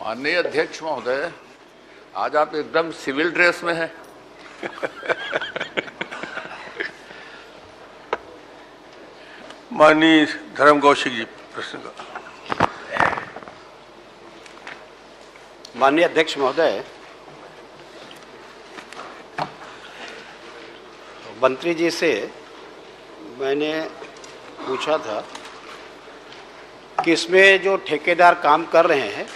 माननीय अध्यक्ष महोदय, आज आप एकदम सिविल ड्रेस में हैं। माननीय धर्म कौशिक जी, प्रश्न का। माननीय अध्यक्ष महोदय, मंत्री जी से मैंने पूछा था कि इसमें जो ठेकेदार काम कर रहे हैं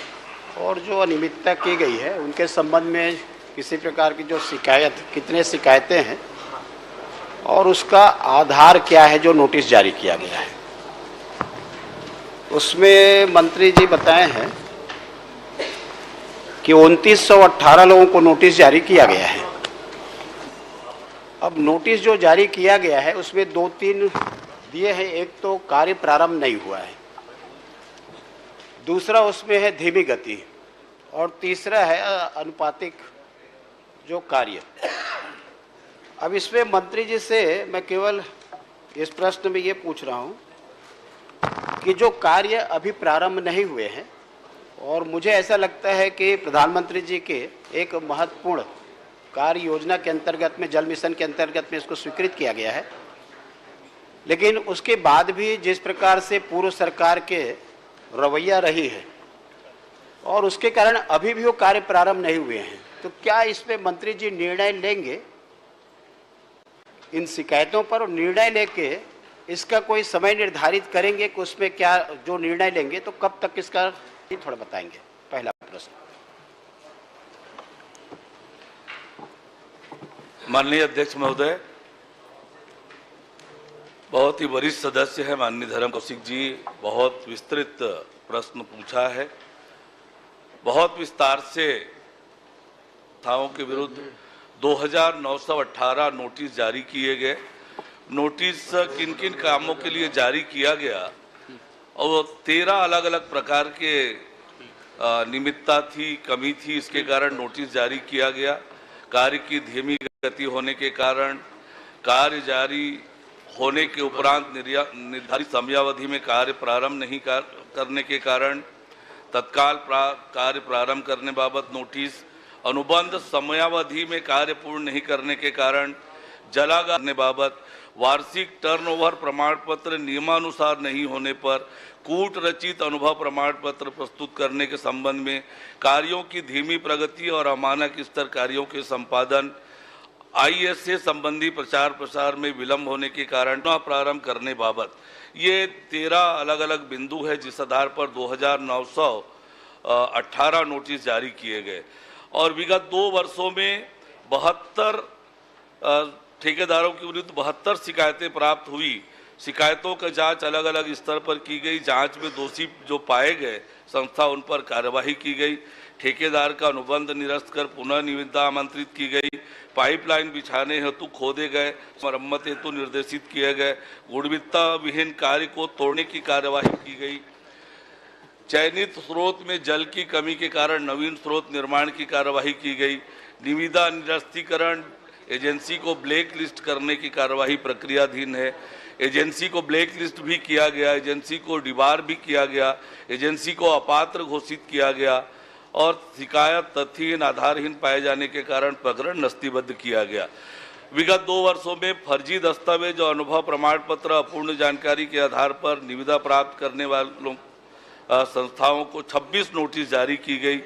और जो अनियमितता की गई है उनके संबंध में किसी प्रकार की जो कितने शिकायतें हैं और उसका आधार क्या है जो नोटिस जारी किया गया है। उसमें मंत्री जी बताए हैं कि 2918 लोगों को नोटिस जारी किया गया है। अब नोटिस जो जारी किया गया है उसमें 2-3 दिए हैं। एक तो कार्य प्रारंभ नहीं हुआ है, दूसरा उसमें है धीमी गति, और तीसरा है अनुपातिक जो कार्य। अब इसमें मंत्री जी से मैं केवल इस प्रश्न में ये पूछ रहा हूँ कि जो कार्य अभी प्रारंभ नहीं हुए हैं, और मुझे ऐसा लगता है कि प्रधानमंत्री जी के एक महत्वपूर्ण कार्य योजना के अंतर्गत में, जल मिशन के अंतर्गत में इसको स्वीकृत किया गया है, लेकिन उसके बाद भी जिस प्रकार से पूर्व सरकार के रवैया रही है और उसके कारण अभी भी वो कार्य प्रारंभ नहीं हुए हैं, तो क्या इसमें मंत्री जी निर्णय लेंगे इन शिकायतों पर, और निर्णय लेके इसका कोई समय निर्धारित करेंगे कि उसमें क्या जो निर्णय लेंगे तो कब तक इसका थोड़ा बताएंगे। पहला प्रश्न। माननीय अध्यक्ष महोदय, बहुत ही वरिष्ठ सदस्य है माननीय धर्म कौशिक जी, बहुत विस्तृत प्रश्न पूछा है। बहुत विस्तार से थाओं के विरुद्ध 2918 नोटिस जारी किए गए। नोटिस किन किन कामों के लिए जारी किया गया और 13 अलग अलग प्रकार के निमित्ता थी, कमी थी, इसके कारण नोटिस जारी किया गया। कार्य की धीमी गति होने के कारण, कार्य जारी होने के उपरांत निर्धारित समयावधि में कार्य प्रारंभ नहीं करने के कारण तत्काल कार्य प्रारंभ करने बाबत नोटिस, अनुबंध समयावधि में कार्य पूर्ण नहीं करने के कारण जलागार करने बाबत, वार्षिक टर्नओवर प्रमाण पत्र नियमानुसार नहीं होने पर कूट रचित अनुभव प्रमाण पत्र प्रस्तुत करने के संबंध में, कार्यों की धीमी प्रगति और अमानक स्तर कार्यों के संपादन, ISA संबंधी प्रचार प्रसार में विलंब होने के कारण प्रारंभ करने बाबत, ये 13 अलग अलग बिंदु है जिस आधार पर 2918 नोटिस जारी किए गए। और विगत 2 वर्षों में 72 ठेकेदारों के विरुद्ध 72 शिकायतें प्राप्त हुई। शिकायतों का जांच अलग अलग स्तर पर की गई। जांच में दोषी जो पाए गए संस्था उन पर कार्यवाही की गई। ठेकेदार का अनुबंध निरस्त कर पुनः निविदा आमंत्रित की गई। पाइपलाइन बिछाने हेतु खोदे गए, मरम्मत हेतु निर्देशित किए गए। गुणवत्ता विहीन कार्य को तोड़ने की कार्यवाही की गई। चयनित स्रोत में जल की कमी के कारण नवीन स्रोत निर्माण की कार्यवाही की गई। निविदा निरस्तीकरण एजेंसी को ब्लैक लिस्ट करने की कार्यवाही प्रक्रियाधीन है। एजेंसी को ब्लैक लिस्ट भी किया गया, एजेंसी को डिबार भी किया गया, एजेंसी को अपात्र घोषित किया गया और शिकायत तथ्यहीन आधारहीन पाए जाने के कारण प्रकरण नस्तीबद्ध किया गया। विगत 2 वर्षों में फर्जी दस्तावेज और अनुभव प्रमाण पत्र, अपूर्ण जानकारी के आधार पर निविदा प्राप्त करने वालों संस्थाओं को 26 नोटिस जारी की गई।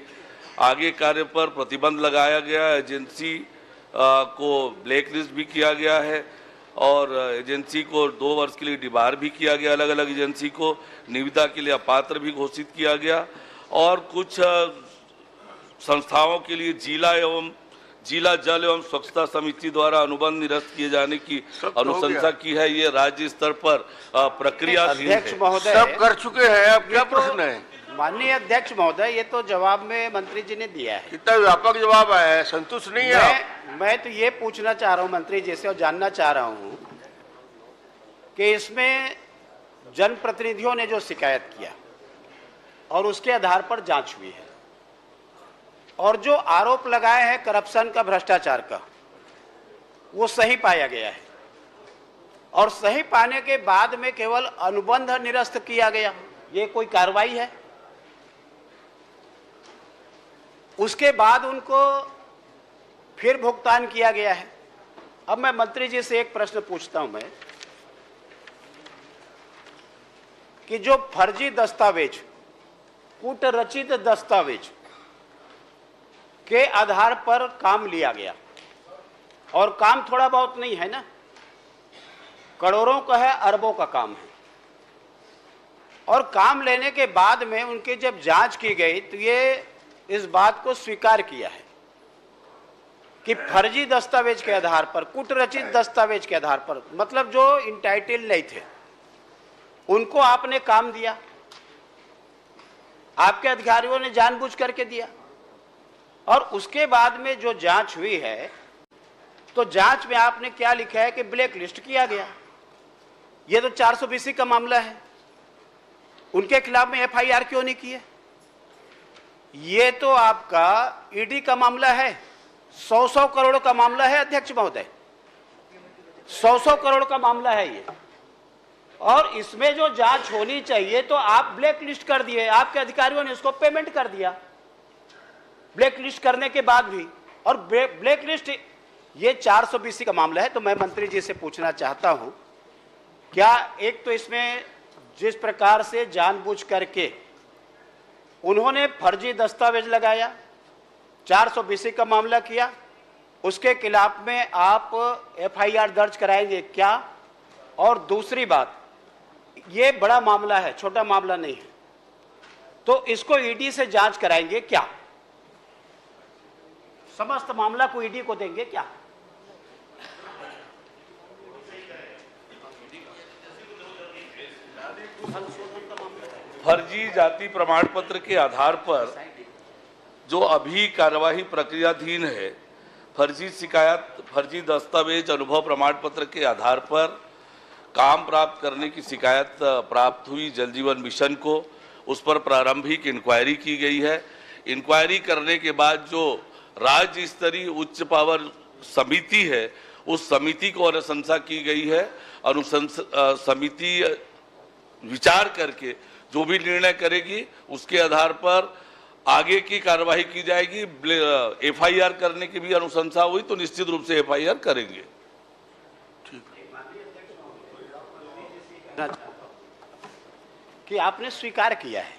आगे कार्य पर प्रतिबंध लगाया गया। एजेंसी को ब्लैक लिस्ट भी किया गया है और एजेंसी को 2 वर्ष के लिए डिबार भी किया गया। अलग अलग एजेंसी को निविदा के लिए अपात्र भी घोषित किया गया और कुछ संस्थाओं के लिए जिला जल एवं स्वच्छता समिति द्वारा अनुबंध निरस्त किए जाने की अनुशंसा की है। ये राज्य स्तर पर प्रक्रिया अध्यक्ष महोदय सब कर चुके हैं। अब क्या प्रश्न है? माननीय अध्यक्ष महोदय, ये तो जवाब में मंत्री जी ने दिया है। कितना व्यापक जवाब आया है, संतुष्ट नहीं है? मैं तो ये पूछना चाह रहा हूँ मंत्री जी से और जानना चाह रहा हूँ कि इसमें जनप्रतिनिधियों ने जो शिकायत किया और उसके आधार पर जांच हुई है और जो आरोप लगाए हैं करप्शन का, भ्रष्टाचार का, वो सही पाया गया है और सही पाने के बाद में केवल अनुबंध निरस्त किया गया, ये कोई कार्रवाई है? उसके बाद उनको फिर भुगतान किया गया है। अब मैं मंत्री जी से एक प्रश्न पूछता हूं मैं कि जो फर्जी दस्तावेज, कूटरचित दस्तावेज के आधार पर काम लिया गया, और काम थोड़ा बहुत नहीं है ना, करोड़ों का है, अरबों का काम है, और काम लेने के बाद में उनकी जब जांच की गई तो ये इस बात को स्वीकार किया है कि फर्जी दस्तावेज के आधार पर, कूटरचित दस्तावेज के आधार पर, मतलब जो इंटाइटल नहीं थे उनको आपने काम दिया, आपके अधिकारियों ने जानबूझ करके दिया। और उसके बाद में जो जांच हुई है तो जांच में आपने क्या लिखा है कि ब्लैक लिस्ट किया गया। यह तो 420 का मामला है, उनके खिलाफ में एफआईआर क्यों नहीं की है? ये तो आपका ईडी का मामला है, 100 करोड़ का मामला है अध्यक्ष महोदय, 100 करोड़ का मामला है ये। और इसमें जो जांच होनी चाहिए तो आप ब्लैक लिस्ट कर दिए, आपके अधिकारियों ने उसको पेमेंट कर दिया ब्लैक लिस्ट करने के बाद भी। और ब्लैक लिस्ट ये 420 का मामला है। तो मैं मंत्री जी से पूछना चाहता हूं, क्या एक तो इसमें जिस प्रकार से जानबूझ करके उन्होंने फर्जी दस्तावेज लगाया, 420 का मामला किया, उसके खिलाफ में आप एफआईआर दर्ज कराएंगे क्या? और दूसरी बात, ये बड़ा मामला है, छोटा मामला नहीं है, तो इसको ईडी से जांच कराएंगे क्या? समस्त मामला को ईडी को देंगे क्या? फर्जी जाति प्रमाण पत्र के आधार पर जो अभी कार्यवाही प्रक्रियाधीन है, फर्जी शिकायत, फर्जी दस्तावेज, अनुभव प्रमाण पत्र के आधार पर काम प्राप्त करने की शिकायत प्राप्त हुई जल जीवन मिशन को, उस पर प्रारंभिक इंक्वायरी की गई है। इंक्वायरी करने के बाद जो राज्य स्तरीय उच्च पावर समिति है, उस समिति को अनुशंसा की गई है। समिति विचार करके जो भी निर्णय करेगी उसके आधार पर आगे की कार्यवाही की जाएगी। एफआईआर करने की भी अनुशंसा हुई तो निश्चित रूप से एफआईआर करेंगे। कि आपने स्वीकार किया है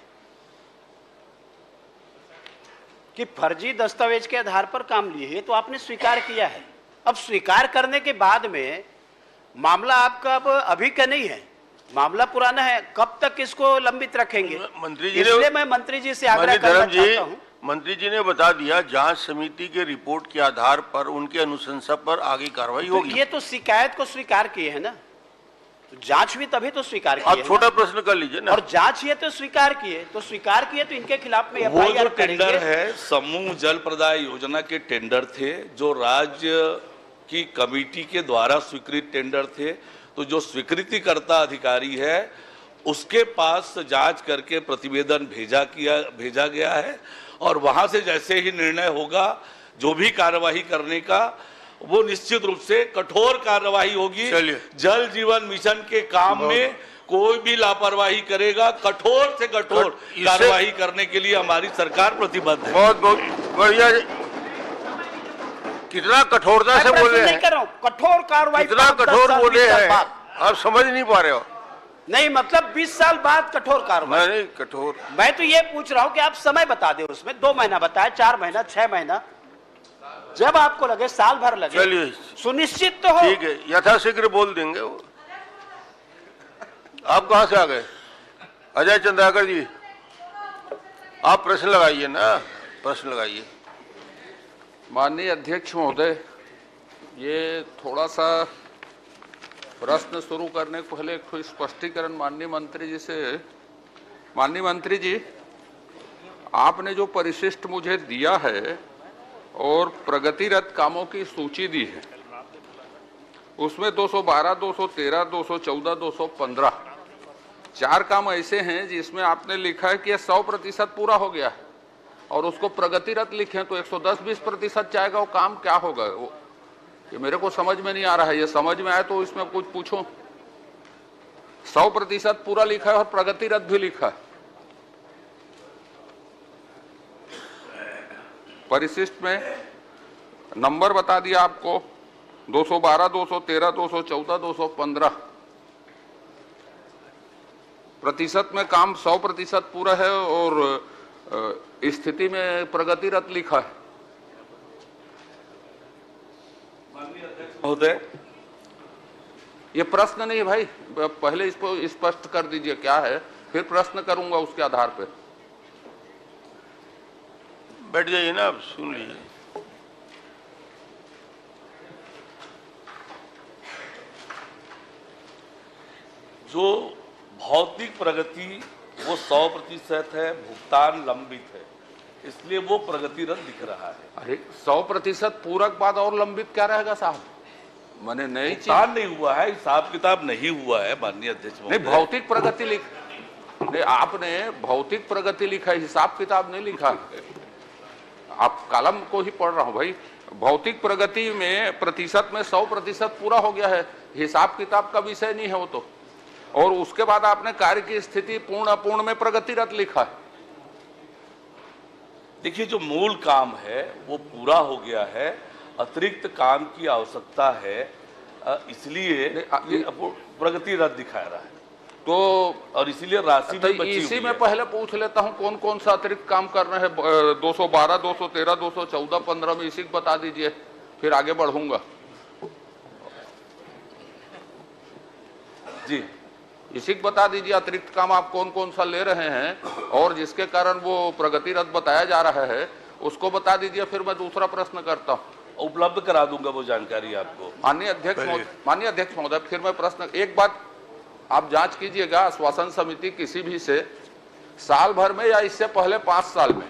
कि फर्जी दस्तावेज के आधार पर काम लिए है, तो आपने स्वीकार किया है। अब स्वीकार करने के बाद में मामला आपका अब अभी का नहीं है, मामला पुराना है, कब तक इसको लंबित रखेंगे? मंत्री जी इसलिए मैं मंत्री जी से आग्रह करना चाहता हूं। मंत्री जी ने बता दिया जांच समिति के रिपोर्ट के आधार पर उनके अनुशंसा पर आगे कार्रवाई होगी। ये तो शिकायत को स्वीकार किए है ना, तो जांच भी तभी तो स्वीकार किए। आप छोटा प्रश्न कर लीजिए ना। और जांच ये तो स्वीकार किए, तो स्वीकार किए तो इनके खिलाफ में वो जो एफआईआर टेंडर है, समूह जल प्रदाय योजना के टेंडर थे, जो राज्य की कमेटी के द्वारा स्वीकृत टेंडर थे। तो जो स्वीकृतिकर्ता अधिकारी है उसके पास जांच करके प्रतिवेदन भेजा गया है, और वहां से जैसे ही निर्णय होगा जो भी कार्यवाही करने का, वो निश्चित रूप से कठोर कार्यवाही होगी। जल जीवन मिशन के काम में कोई भी लापरवाही करेगा, कठोर से कठोर कार्यवाही करने के लिए हमारी सरकार प्रतिबद्ध है। बहुत बहुत बढ़िया। कितना कठोरता से बोले हैं, कठोर कार्रवाई, कितना कठोर बोले हैं, आप समझ नहीं पा रहे हो। नहीं मतलब 20 साल बाद कठोर कार्रवाई। नहीं कठोर, मैं तो ये पूछ रहा हूं कि आप समय बता दे, उसमें 2 महीना बताए, 4 महीना, 6 महीना, जब आपको लगे, साल भर लगे, चलिए सुनिश्चित तो हो। ठीक है, यथाशीघ्र बोल देंगे वो। आप कहां से आ गए? अजय चंद्राकर जी, आप प्रश्न लगाइए ना, प्रश्न लगाइए। माननीय अध्यक्ष महोदय, ये थोड़ा सा प्रश्न शुरू करने को पहले एक स्पष्टीकरण माननीय मंत्री जी से। माननीय मंत्री जी, आपने जो परिशिष्ट मुझे दिया है और प्रगतिरत कामों की सूची दी है, उसमें 212, 213, 214, 215 4 काम ऐसे हैं जिसमें आपने लिखा है कि यह 100% पूरा हो गया है, और उसको प्रगतिरत लिखे तो 110-20% जाएगा। वो काम क्या होगा? वो ये मेरे को समझ में नहीं आ रहा है। ये समझ में आए तो इसमें कुछ पूछो। 100% पूरा लिखा है और प्रगतिरत भी लिखा है। परिशिष्ट में नंबर बता दिया आपको 212, 213, 214, 215। प्रतिशत में काम 100% पूरा है और स्थिति में प्रगतिरत लिखा है। महोदय, ये प्रश्न नहीं भाई, पहले इसको स्पष्ट कर दीजिए क्या है, फिर प्रश्न करूंगा उसके आधार पर। बैठ जाइए ना, आप सुन लीजिए। जो भौतिक प्रगति वो 100% है, भुगतान लंबित है, इसलिए वो प्रगतिरत दिख रहा है। अरे 100% पूरक बाद और लंबित क्या रहेगा साहब? मैंने नई चीज भुगतान नहीं हुआ है, हिसाब किताब नहीं हुआ है माननीय अध्यक्ष नहीं, महोदय। भौतिक प्रगति नहीं, आपने भौतिक प्रगति लिखा है, हिसाब किताब नहीं लिखा। आप कॉलम को ही पढ़ रहा हूं भाई। भौतिक प्रगति में प्रतिशत में 100% पूरा हो गया है, हिसाब किताब का विषय नहीं है वो तो। और उसके बाद आपने कार्य की स्थिति पूर्ण अपूर्ण में प्रगतिरत लिखा है। देखिए, जो मूल काम है वो पूरा हो गया है, अतिरिक्त काम की आवश्यकता है, इसलिए प्रगतिरत दिखा रहा है। तो और इसीलिए राशि भी बची इसी हुई में है। पहले पूछ लेता हूं कौन कौन सा अतिरिक्त काम कर रहे हैं। 212, 213, 214, 15 में इसी को बता दीजिए, फिर आगे बढ़ूंगा। जी, इसी को बता दीजिए अतिरिक्त काम आप कौन कौन सा ले रहे हैं और जिसके कारण वो प्रगतिरत बताया जा रहा है, उसको बता दीजिए, फिर मैं दूसरा प्रश्न करता हूं। उपलब्ध करा दूंगा वो जानकारी आपको। माननीय अध्यक्ष महोदय, फिर मैं प्रश्न, एक बात आप जांच कीजिएगा, आश्वासन समिति किसी भी से साल भर में या इससे पहले 5 साल में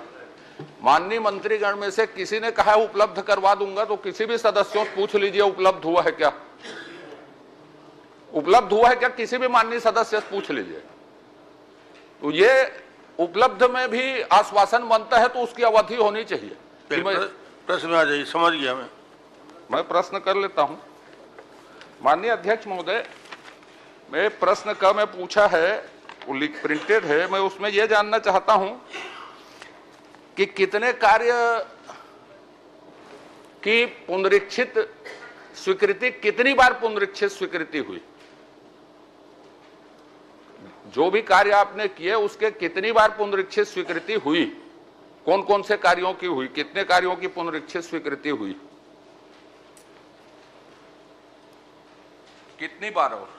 माननीय मंत्रीगण में से किसी ने कहा उपलब्ध करवा दूंगा, तो किसी भी सदस्यों से पूछ लीजिए उपलब्ध हुआ है क्या? उपलब्ध हुआ है क्या? किसी भी माननीय सदस्य से पूछ लीजिए। तो ये उपलब्ध में भी आश्वासन बनता है तो उसकी अवधि होनी चाहिए। प्रश्न में आ जाइए, समझ गया मैं प्रश्न कर लेता हूं। माननीय अध्यक्ष महोदय, मैं प्रश्न का मैं पूछा है, वो प्रिंटेड है, मैं उसमें यह जानना चाहता हूं कि कितने कार्य की पुनरीक्षित स्वीकृति, कितनी बार पुनरीक्षित स्वीकृति हुई? जो भी कार्य आपने किए उसके कितनी बार पुनरीक्षित स्वीकृति हुई? कौन कौन से कार्यों की हुई? कितने कार्यों की पुनरीक्षित स्वीकृति हुई? कितनी बार? और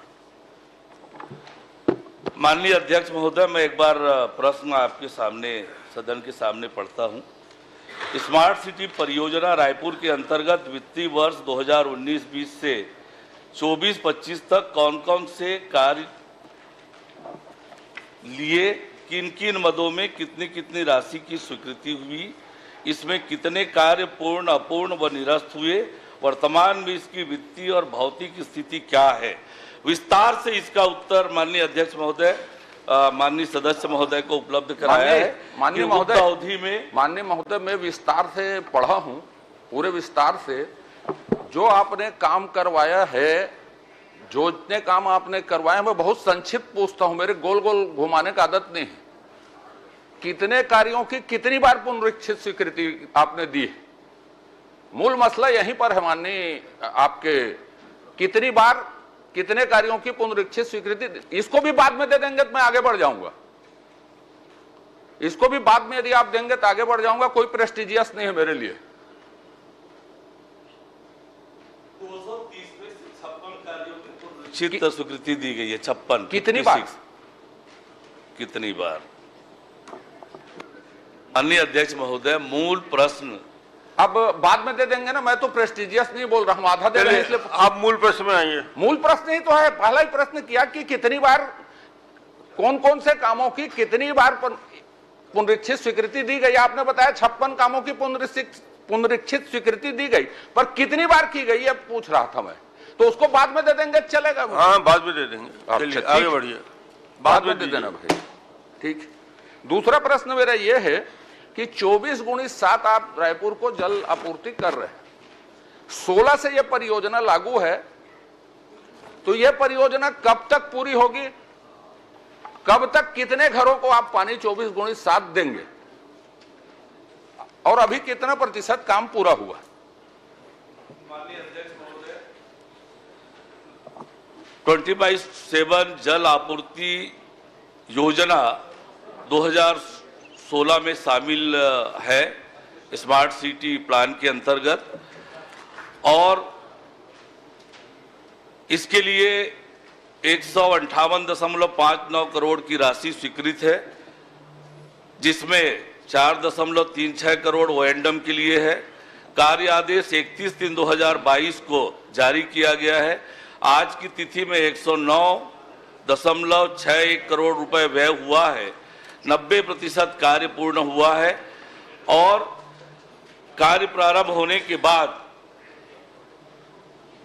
माननीय अध्यक्ष महोदय, मैं एक बार प्रश्न आपके सामने, सदन के सामने पढ़ता हूं। स्मार्ट सिटी परियोजना रायपुर के अंतर्गत वित्तीय वर्ष 2019-20 से 24-25 तक कौन कौन से कार्य लिए, किन किन मदों में कितनी कितनी राशि की स्वीकृति हुई, इसमें कितने कार्य पूर्ण, अपूर्ण व निरस्त हुए, वर्तमान में इसकी वित्तीय और भौतिक स्थिति क्या है? विस्तार से इसका उत्तर माननीय अध्यक्ष महोदय, माननीय सदस्य महोदय को उपलब्ध कराया है। माननीय महोदय, अवधि में माननीय महोदय, मैं विस्तार से पढ़ा हूं, पूरे विस्तार से। जो आपने काम करवाया है, जो जितने काम आपने करवाए, मैं बहुत संक्षिप्त पूछता हूं, मेरे गोल गोल घुमाने का आदत नहीं है। कितने कार्यों की कितनी बार पुनरीक्षित स्वीकृति आपने दी? मूल मसला यहीं पर है माननीय, आपके कितनी बार कितने कार्यों की पुनरीक्षित स्वीकृति? इसको भी बाद में दे देंगे तो मैं आगे बढ़ जाऊंगा। इसको भी बाद में यदि आप देंगे तो आगे बढ़ जाऊंगा, कोई प्रेस्टिजियस नहीं है मेरे लिए। 230 में 56 कार्यों की पुनरीक्षित स्वीकृति दी गई है। 56 कितनी बार? कितनी बार? अन्य अध्यक्ष महोदय, मूल प्रश्न अब बाद में दे देंगे ना, मैं तो प्रेस्टिजियस नहीं बोल रहा हूं, आधा दे रहे हैं, इसलिए आप मूल प्रश्न में आइए। मूल प्रश्न ही तो है। पहला ही प्रश्न किया कि कितनी बार, कौन कौन से कामों की कितनी बार पुनरीक्षित स्वीकृति दी गई? आपने बताया 56 कामों की पुनरीक्षित स्वीकृति दी गई, पर कितनी बार की गई ये पूछ रहा था मैं। तो उसको बाद में दे देंगे, चलेगा? हाँ, बाद में दे देंगे। अच्छा, आगे बढ़िए, बाद में दे देना भाई। ठीक। दूसरा प्रश्न मेरा यह है कि 24x7 आप रायपुर को जल आपूर्ति कर रहे हैं, 16 से यह परियोजना लागू है, तो यह परियोजना कब तक पूरी होगी? कब तक कितने घरों को आप पानी 24x7 देंगे? और अभी कितना प्रतिशत काम पूरा हुआ? 24/7 जल आपूर्ति योजना 2016 में शामिल है स्मार्ट सिटी प्लान के अंतर्गत, और इसके लिए 158.59 करोड़ की राशि स्वीकृत है, जिसमें 4.36 करोड़ ओएंडम के लिए है। कार्य आदेश 31/3/2022 को जारी किया गया है। आज की तिथि में 109.61 करोड़ रुपए व्यय हुआ है। 90% कार्य पूर्ण हुआ है और कार्य प्रारंभ होने के बाद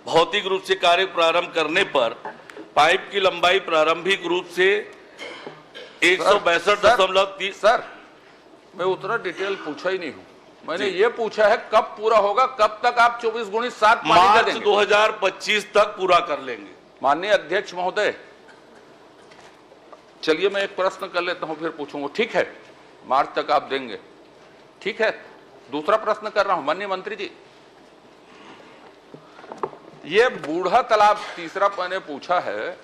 भौतिक रूप से कार्य प्रारंभ करने पर पाइप की लंबाई प्रारंभिक रूप से 162.30। सर, मैं उतना डिटेल पूछा ही नहीं हूं। मैंने ये पूछा है कब पूरा होगा, कब तक आप 24x7 मार्च 2025 तक पूरा कर लेंगे। माननीय अध्यक्ष महोदय, चलिए मैं एक प्रश्न कर लेता हूं, फिर पूछूंगा। ठीक है, मार्च तक आप देंगे, ठीक है। दूसरा प्रश्न कर रहा हूं माननीय मंत्री जी, ये बूढ़ा तालाब, तीसरा मैंने पूछा है,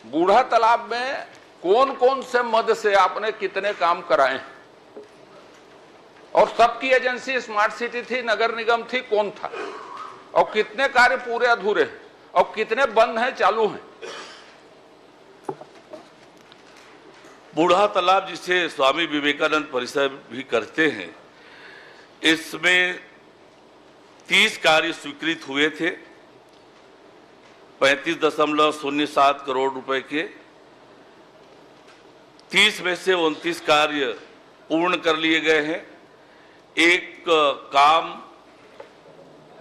बूढ़ा तालाब में कौन कौन से मद से आपने कितने काम कराए हैं? और सबकी एजेंसी स्मार्ट सिटी थी, नगर निगम थी, कौन था? और कितने कार्य पूरे अधूरे हैं और कितने बंद हैं, चालू हैं? बूढ़ा तालाब, जिसे स्वामी विवेकानंद परिसर भी करते हैं, इसमें 30 कार्य स्वीकृत हुए थे 35.07 करोड़ रुपए के। 30 में से 29 कार्य पूर्ण कर लिए गए हैं। एक काम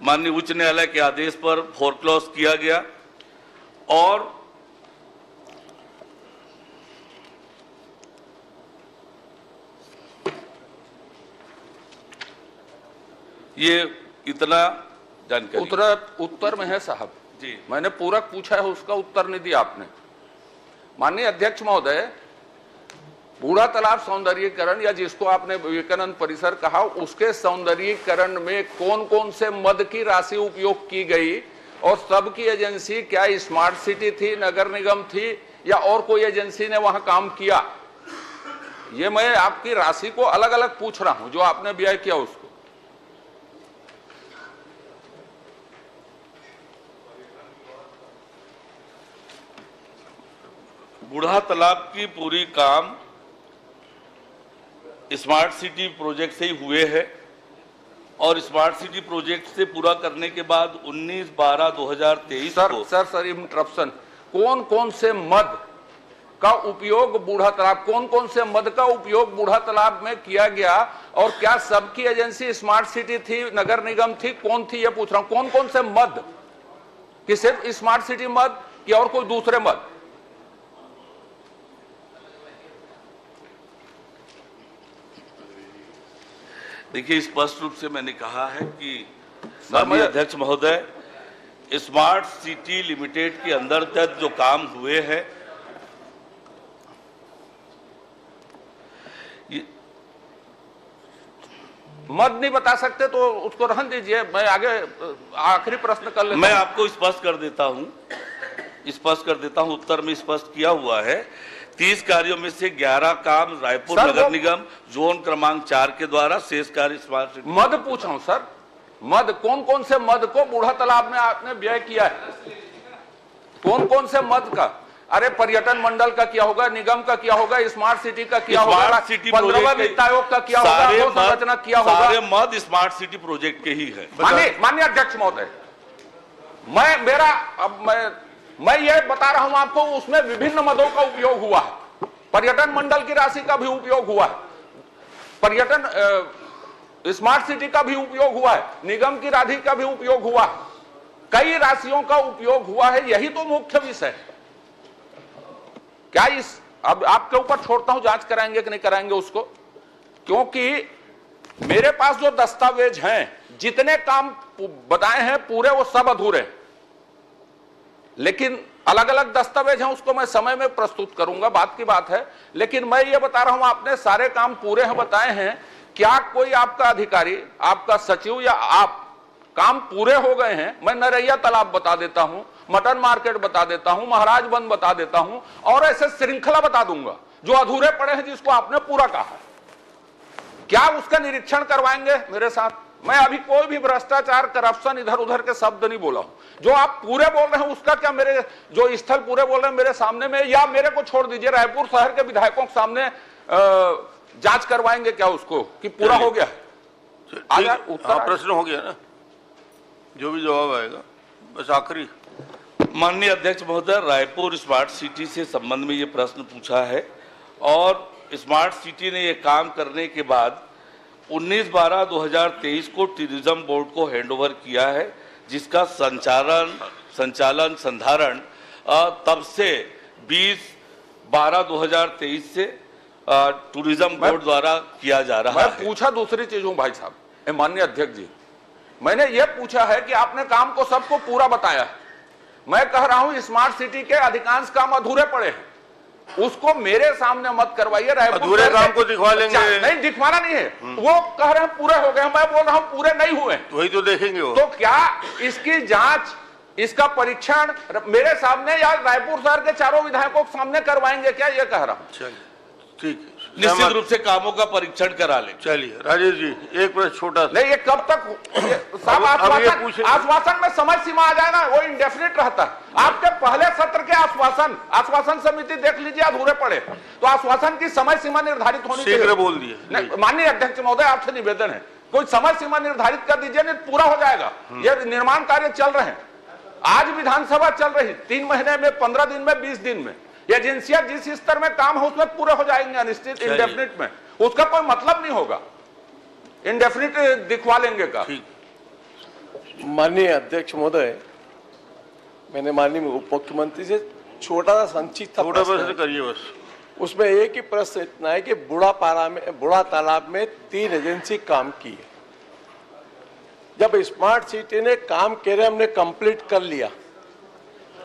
माननीय उच्च न्यायालय के आदेश पर फोरक्लोज किया गया और ये इतना जानकारी उत्तर में है साहब जी। मैंने पूरक पूछा है, उसका उत्तर नहीं दिया आपने। माननीय अध्यक्ष महोदय, बूढ़ा तालाब सौंदर्यीकरण या जिसको आपने विवेकानंद परिसर कहा, उसके सौंदर्यीकरण में कौन कौन से मद की राशि उपयोग की गई और सबकी एजेंसी क्या स्मार्ट सिटी थी, नगर निगम थी या और कोई एजेंसी ने वहां काम किया? ये मैं आपकी राशि को अलग अलग पूछ रहा हूं, जो आपने व्यय किया उसको। बूढ़ा तालाब की पूरी काम स्मार्ट सिटी प्रोजेक्ट से ही हुए हैं और स्मार्ट सिटी प्रोजेक्ट से पूरा करने के बाद 19/12/2023 को सर इंटरप्शन, कौन कौन से मद का उपयोग बूढ़ा तालाब, कौन कौन से मद का उपयोग बूढ़ा तालाब में किया गया और क्या सबकी एजेंसी स्मार्ट सिटी थी, नगर निगम थी, कौन थी, ये पूछ रहा हूं। कौन कौन से मद, कि सिर्फ स्मार्ट सिटी मद कि और कोई दूसरे मद? देखिए, स्पष्ट रूप से मैंने कहा है कि माननीय अध्यक्ष महोदय, स्मार्ट सिटी लिमिटेड के अंतर्गत जो काम हुए हैं, मद नहीं बता सकते तो उसको रहने दीजिए। मैं आगे आखिरी प्रश्न कर लेता हूं। मैं आपको स्पष्ट कर देता हूं, उत्तर में स्पष्ट किया हुआ है। 30 कार्यों में से 11 काम रायपुर नगर निगम जोन क्रमांक 4 के द्वारा, शेष कार्य स्मार्ट सिटी। मद पूछ रहा हूं सर, मद कौन कौन से मद को बूढ़ा तालाब में आपने व्यय किया है? कौन कौन से मद का? अरे पर्यटन मंडल का किया होगा, निगम का किया होगा, स्मार्ट सिटी का किया होगा, 15वां वित्त आयोग का किया होगा, संरचना किया होगा। सारे मद स्मार्ट सिटी प्रोजेक्ट के ही है। माननीय अध्यक्ष महोदय, मैं ये बता रहा हूं आपको, उसमें विभिन्न मदों का उपयोग हुआ है। पर्यटन मंडल की राशि का भी उपयोग हुआ है, पर्यटन स्मार्ट सिटी का भी उपयोग हुआ है, निगम की राशि का भी उपयोग हुआ है, कई राशियों का उपयोग हुआ है। यही तो मुख्य विषय है। क्या अब आपके ऊपर छोड़ता हूं, जांच कराएंगे कि नहीं कराएंगे उसको, क्योंकि मेरे पास जो दस्तावेज हैं, जितने काम बताए हैं पूरे, वो सब अधूरे, लेकिन अलग अलग दस्तावेज हैं, उसको मैं समय में प्रस्तुत करूंगा, बात की बात है। लेकिन मैं ये बता रहा हूं, आपने सारे काम पूरे हैं बताए हैं। क्या कोई आपका अधिकारी, आपका सचिव या आप काम पूरे हो गए हैं? मैं नरैया तालाब बता देता हूं, मटन मार्केट बता देता हूं, महाराजबंद बता देता हूं, और ऐसे श्रृंखला बता दूंगा जो अधूरे पड़े हैं जिसको आपने पूरा कहा है। क्या उसका निरीक्षण करवाएंगे मेरे साथ? मैं अभी कोई भी भ्रष्टाचार, करप्शन, इधर उधर के शब्द नहीं बोला हूं। जो आप पूरे बोल रहे हैं उसका क्या, मेरे जो स्थल पूरे बोल रहे हैं मेरे सामने में, या मेरे को छोड़ दीजिए, रायपुर शहर के विधायकों के सामने जांच करवाएंगे क्या उसको कि पूरा हो गया? प्रश्न हो गया ना, जो भी जवाब आएगा। बस आखिरी। माननीय अध्यक्ष महोदय, रायपुर स्मार्ट सिटी से संबंध में ये प्रश्न पूछा है और स्मार्ट सिटी ने ये काम करने के बाद 19/12/2023 को टूरिज्म बोर्ड को हैंडओवर किया है, जिसका संचालन संधारण तब से 20/12/2023 से टूरिज्म बोर्ड द्वारा किया जा रहा है। मैं पूछा दूसरी चीज हूं भाई साहब, माननीय अध्यक्ष जी, मैंने ये पूछा है कि आपने काम को सबको पूरा बताया है। मैं कह रहा हूं स्मार्ट सिटी के अधिकांश काम अधूरे पड़े हैं, उसको मेरे सामने मत करवाइए। अधूरे काम को दिखवा लेंगे। नहीं, दिखवाना नहीं है, वो कह रहे हैं पूरे हो गए, मैं बोल रहा हूं पूरे नहीं हुए, वही तो देखेंगे वो। तो क्या इसकी जांच, इसका परीक्षण मेरे सामने या रायपुर शहर के चारों विधायकों के सामने करवाएंगे क्या? ये कह रहा हूं। चलिए, ठीक है, निश्चित रूप से कामों का परीक्षण करा ले। चलिए राजेश जी, एक प्रश्न छोटा सा। नहीं, ये कब तक साहब आश्वासन में समय सीमा आ जाए ना, वो इंडेफिनिट रहता है। आपके पहले सत्र के आश्वासन समिति देख लीजिए, अधूरे पड़े, तो आश्वासन की समय सीमा निर्धारित होनी चाहिए। शीघ्र बोल दिए। माननीय अध्यक्ष महोदय, आपसे निवेदन है, कोई समय सीमा निर्धारित कर दीजिए, नहीं पूरा हो जाएगा। ये निर्माण कार्य चल रहे हैं, आज विधानसभा चल रही, 3 महीने में, 15 दिन में, 20 दिन में एजेंसियां जिस स्तर में काम है उसमें पूरे हो जाएंगे अनिश्चित, इंडेफिनिट में। उसका कोई मतलब नहीं होगा, इंडेफिनिट दिखवा लेंगे का। माननीय अध्यक्ष महोदय, मैंने माननीय उप मुख्यमंत्री से छोटा सा संक्षिप्त प्रश्न करिए बस। उसमें एक ही प्रश्न इतना है कि बूढ़ा तालाब में 3 एजेंसी काम की है। जब स्मार्ट सिटी ने काम करे, हमने कंप्लीट कर लिया,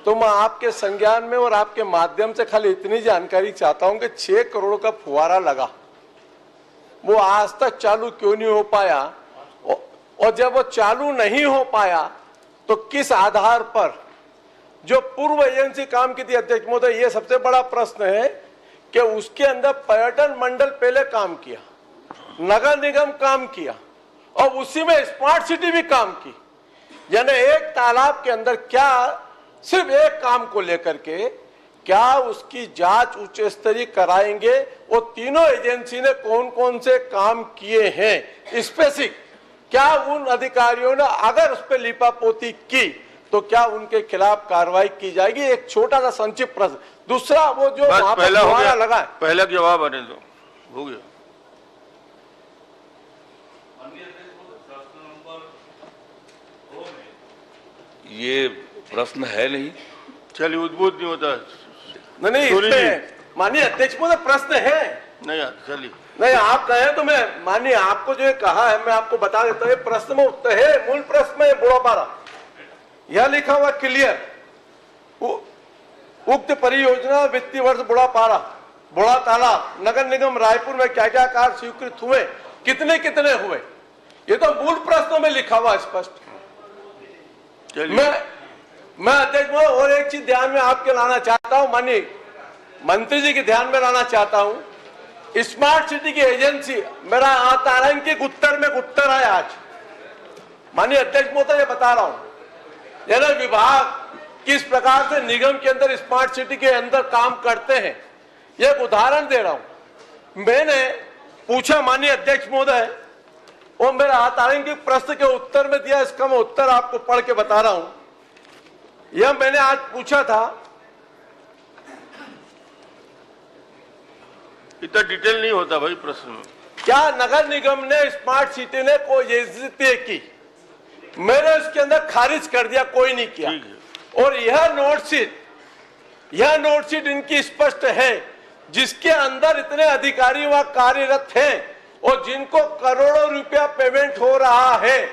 तो मैं आपके संज्ञान में और आपके माध्यम से खाली इतनी जानकारी चाहता हूं कि 6 करोड़ का फुवारा लगा, वो आज तक चालू क्यों नहीं हो पाया? और जब वो चालू नहीं हो पाया तो किस आधार पर? जो पूर्व एजेंसी काम की थी अध्यक्ष महोदय, ये सबसे बड़ा प्रश्न है कि उसके अंदर पर्यटन मंडल पहले काम किया, नगर निगम काम किया, और उसी में स्मार्ट सिटी भी काम की। यानी एक तालाब के अंदर क्या सिर्फ एक काम को लेकर के क्या उसकी जांच उच्च स्तरीय कराएंगे? वो तीनों एजेंसी ने कौन कौन से काम किए हैं स्पेसिफिक, क्या उन अधिकारियों ने अगर उस पर लिपापोती की तो क्या उनके खिलाफ कार्रवाई की जाएगी? एक छोटा सा संक्षिप्त प्रश्न। दूसरा, वो जो पहला हो गया, लगा, पहला जवाब आने दो, हो गया। ये प्रश्न है नहीं, चलिए, उद्भूत नहीं होता। नहीं, इसमें माननीय अध्यक्ष महोदय प्रश्न है नहीं, चलिए, नहीं, आप कहें तो मैं माननीय आपको जो कहा है मैं आपको बता देता हूँ। प्रश्न में उत्तर है, मूल प्रश्न में बुढ़ापारा यह लिखा हुआ क्लियर, उक्त परियोजना वित्तीय वर्ष बुढ़ापारा, बुढ़ा तालाब, नगर निगम रायपुर में क्या क्या कार्य स्वीकृत हुए, कितने कितने हुए, ये तो मूल प्रश्नों में लिखा हुआ स्पष्ट। मैं अध्यक्ष और एक चीज ध्यान में आपके लाना चाहता हूं, माननीय मंत्री जी के ध्यान में लाना चाहता हूं। स्मार्ट सिटी की एजेंसी, मेरा तारांकिक उत्तर में उत्तर है आज, माननीय अध्यक्ष महोदय ये बता रहा हूं, यानी विभाग किस प्रकार से निगम के अंदर स्मार्ट सिटी के अंदर काम करते हैं, ये एक उदाहरण दे रहा हूं। मैंने पूछा माननीय अध्यक्ष महोदय, और मेरा तारांकिक प्रश्न के उत्तर में दिया, इसका मैं उत्तर आपको पढ़ के बता रहा हूं। यह मैंने आज पूछा था, इतना डिटेल नहीं होता भाई प्रश्न में। क्या नगर निगम ने स्मार्ट सिटी ने कोई एजेंसी तय की? मैंने उसके अंदर खारिज कर दिया, कोई नहीं किया। और यह नोटशीट इनकी स्पष्ट है, जिसके अंदर इतने अधिकारी वहां कार्यरत हैं और जिनको करोड़ों रुपया पेमेंट हो रहा है।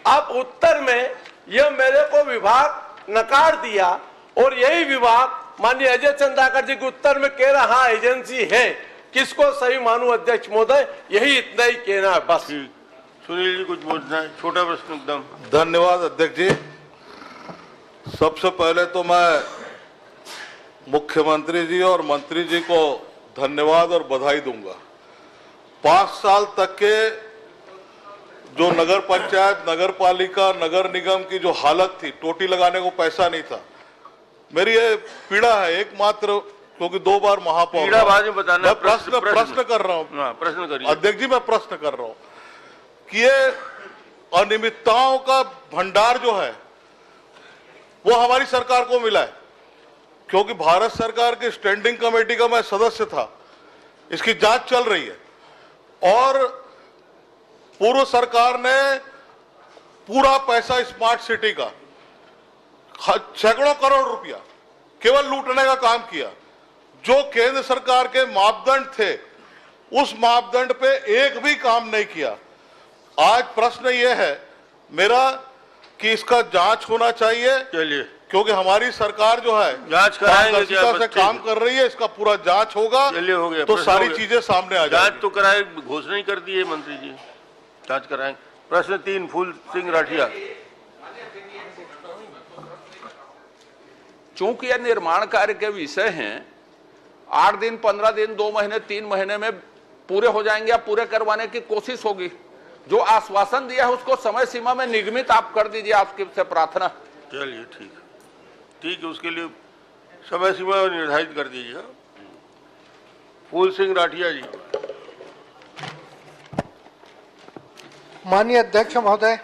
अब उत्तर में यह मेरे को विभाग नकार दिया, और यही विभाग माननीय अजय चंद्राकर जी के उत्तर में कह रहा हाँ एजेंसी है, किसको सही मानूं अध्यक्ष महोदय, यही इतना ही कहना है बस। ठीक, सुनील जी कुछ बोलना है, छोटा प्रश्न एकदम। धन्यवाद अध्यक्ष जी। सबसे पहले तो मैं मुख्यमंत्री जी और मंत्री जी को धन्यवाद और बधाई दूंगा। 5 साल तक के जो नगर पंचायत, नगर पालिका, नगर निगम की जो हालत थी, टोटी लगाने को पैसा नहीं था। मेरी ये पीड़ा है एकमात्र, क्योंकि 2 बार महापौर। पीड़ा बाद में बताना। मैं प्रश्न कर रहा हूँ। प्रश्न करिए अध्यक्ष जी, मैं प्रश्न कर रहा हूँ कि ये अनियमितताओं का भंडार जो है वो हमारी सरकार को मिला है, क्योंकि भारत सरकार की स्टैंडिंग कमेटी का मैं सदस्य था। इसकी जांच चल रही है और पूर्व सरकार ने पूरा पैसा स्मार्ट सिटी का सैकड़ों करोड़ रुपया केवल लूटने का काम किया। जो केंद्र सरकार के मापदंड थे उस मापदंड पे एक भी काम नहीं किया। आज प्रश्न ये है मेरा कि इसका जांच होना चाहिए। चलिए, क्योंकि हमारी सरकार जो है जांच कराएंगे क्या? से काम कर रही है, इसका पूरा जांच होगा। चलिए, हो गया, तो प्रश्न सारी हो गया। चीजें सामने आ जाएंगी। जांच तो कराए, घोषणा ही कर दी है मंत्री जी, जांच कराएंगे। प्रश्न 3 फूल सिंह राठिया। चूंकि यह निर्माण कार्य के विषय हैं, 8 दिन, 15 दिन, 2 महीने, 3 महीने में पूरे हो जाएंगे या पूरे करवाने की कोशिश होगी। जो आश्वासन दिया है उसको समय सीमा में निगमित आप कर दीजिए, आपकी से प्रार्थना। चलिए, ठीक है, उसके लिए समय सीमा निर्धारित कर दीजिएगा। फूल सिंह राठिया जी। माननीय अध्यक्ष महोदय,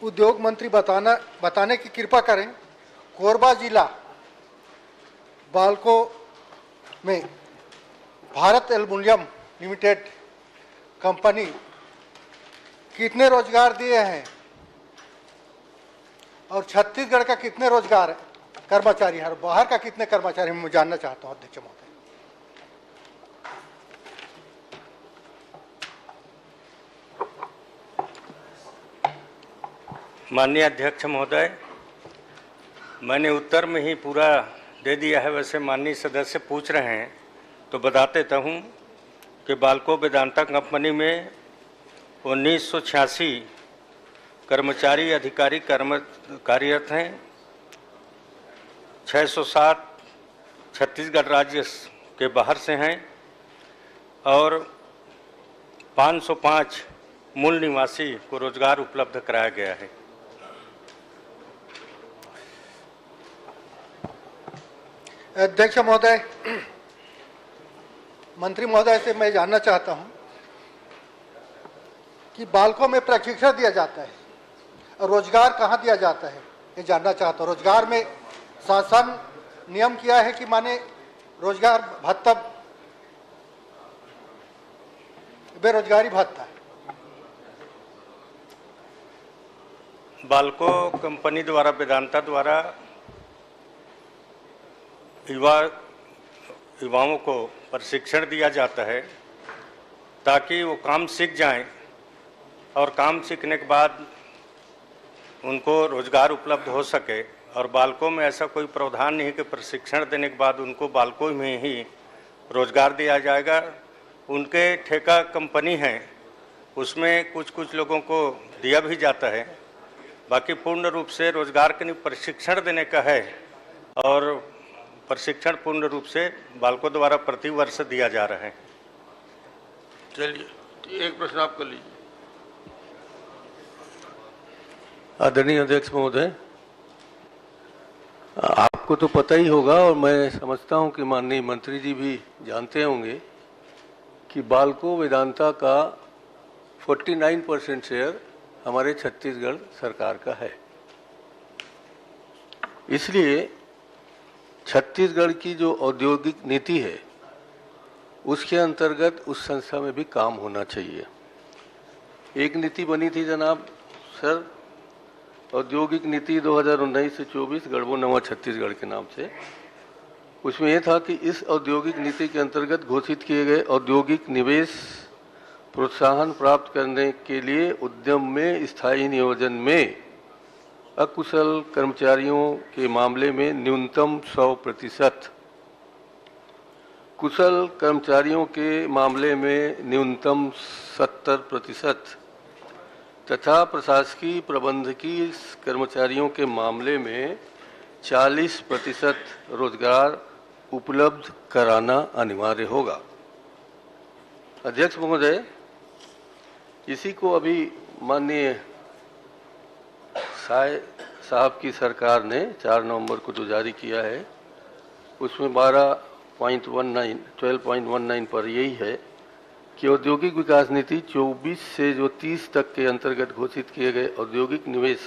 उद्योग मंत्री बताने की कृपा करें। कोरबा जिला बाल्को में भारत एल्युमिनियम लिमिटेड कंपनी कितने रोजगार दिए हैं और छत्तीसगढ़ का कितने रोजगार कर्मचारी है और बाहर का कितने कर्मचारी, मैं जानना चाहता हूं अध्यक्ष महोदय। माननीय अध्यक्ष महोदय, मैंने उत्तर में ही पूरा दे दिया है। वैसे माननीय सदस्य पूछ रहे हैं तो बता देता हूँ कि बाल्को वेदांता कंपनी में 1986 कर्मचारी अधिकारी कार्यरत हैं। 607 छत्तीसगढ़ राज्य के बाहर से हैं और 505 मूल निवासी को रोजगार उपलब्ध कराया गया है। अध्यक्ष महोदय, मंत्री महोदय से मैं जानना चाहता हूं कि बाल्को में प्रशिक्षण दिया जाता है और रोजगार कहां दिया जाता है, ये जानना चाहता हूं। रोजगार में शासन नियम किया है कि माने रोजगार भत्ता, बेरोजगारी भत्ता। बाल्को कंपनी द्वारा, वेदांता द्वारा युवाओं को प्रशिक्षण दिया जाता है ताकि वो काम सीख जाएं और काम सीखने के बाद उनको रोजगार उपलब्ध हो सके। और बाल्को में ऐसा कोई प्रावधान नहीं कि प्रशिक्षण देने के बाद उनको बाल्को में ही रोजगार दिया जाएगा। उनके ठेका कंपनी है, उसमें कुछ लोगों को दिया भी जाता है, बाकी पूर्ण रूप से रोजगार के लिए प्रशिक्षण देने का है और प्रशिक्षण पूर्ण रूप से बाल्को द्वारा प्रति वर्ष दिया जा रहा है। चलिए, एक प्रश्न आप कर लीजिए। आदरणीय अध्यक्ष महोदय, आपको तो पता ही होगा और मैं समझता हूं कि माननीय मंत्री जी भी जानते होंगे कि बाल्को वेदांता का 49% शेयर हमारे छत्तीसगढ़ सरकार का है। इसलिए छत्तीसगढ़ की जो औद्योगिक नीति है उसके अंतर्गत उस संस्था में भी काम होना चाहिए। एक नीति बनी थी जनाब सर, औद्योगिक नीति 2019 से 24 गढ़बो नवा छत्तीसगढ़ के नाम से। उसमें यह था कि इस औद्योगिक नीति के अंतर्गत घोषित किए गए औद्योगिक निवेश प्रोत्साहन प्राप्त करने के लिए उद्यम में स्थायी नियोजन में अकुशल कर्मचारियों के मामले में न्यूनतम 100% कुशल कर्मचारियों के मामले में न्यूनतम 70% तथा प्रशासकीय प्रबंधकीय कर्मचारियों के मामले में 40% रोजगार उपलब्ध कराना अनिवार्य होगा। अध्यक्ष महोदय, इसी को अभी माननीय साहब की सरकार ने 4 नवंबर को जो जारी किया है, उसमें 12.19 पर यही है कि औद्योगिक विकास नीति 24 से जो 30 तक के अंतर्गत घोषित किए गए औद्योगिक निवेश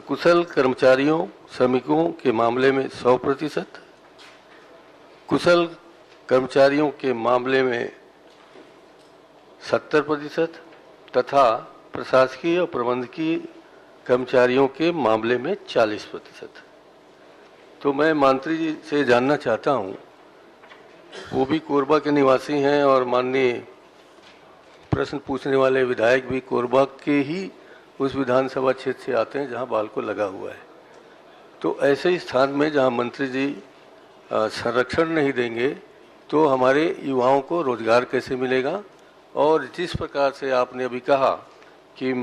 कुशल कर्मचारियों श्रमिकों के मामले में 100%, कुशल कर्मचारियों के मामले में 70% तथा प्रशासकीय और प्रबंधकीय कर्मचारियों के मामले में 40%। तो मैं मंत्री जी से जानना चाहता हूं, वो भी कोरबा के निवासी हैं और माननीय प्रश्न पूछने वाले विधायक भी कोरबा के ही उस विधानसभा क्षेत्र से आते हैं जहां बालको लगा हुआ है। तो ऐसे स्थान में जहां मंत्री जी संरक्षण नहीं देंगे तो हमारे युवाओं को रोजगार कैसे मिलेगा? और जिस प्रकार से आपने अभी कहा कि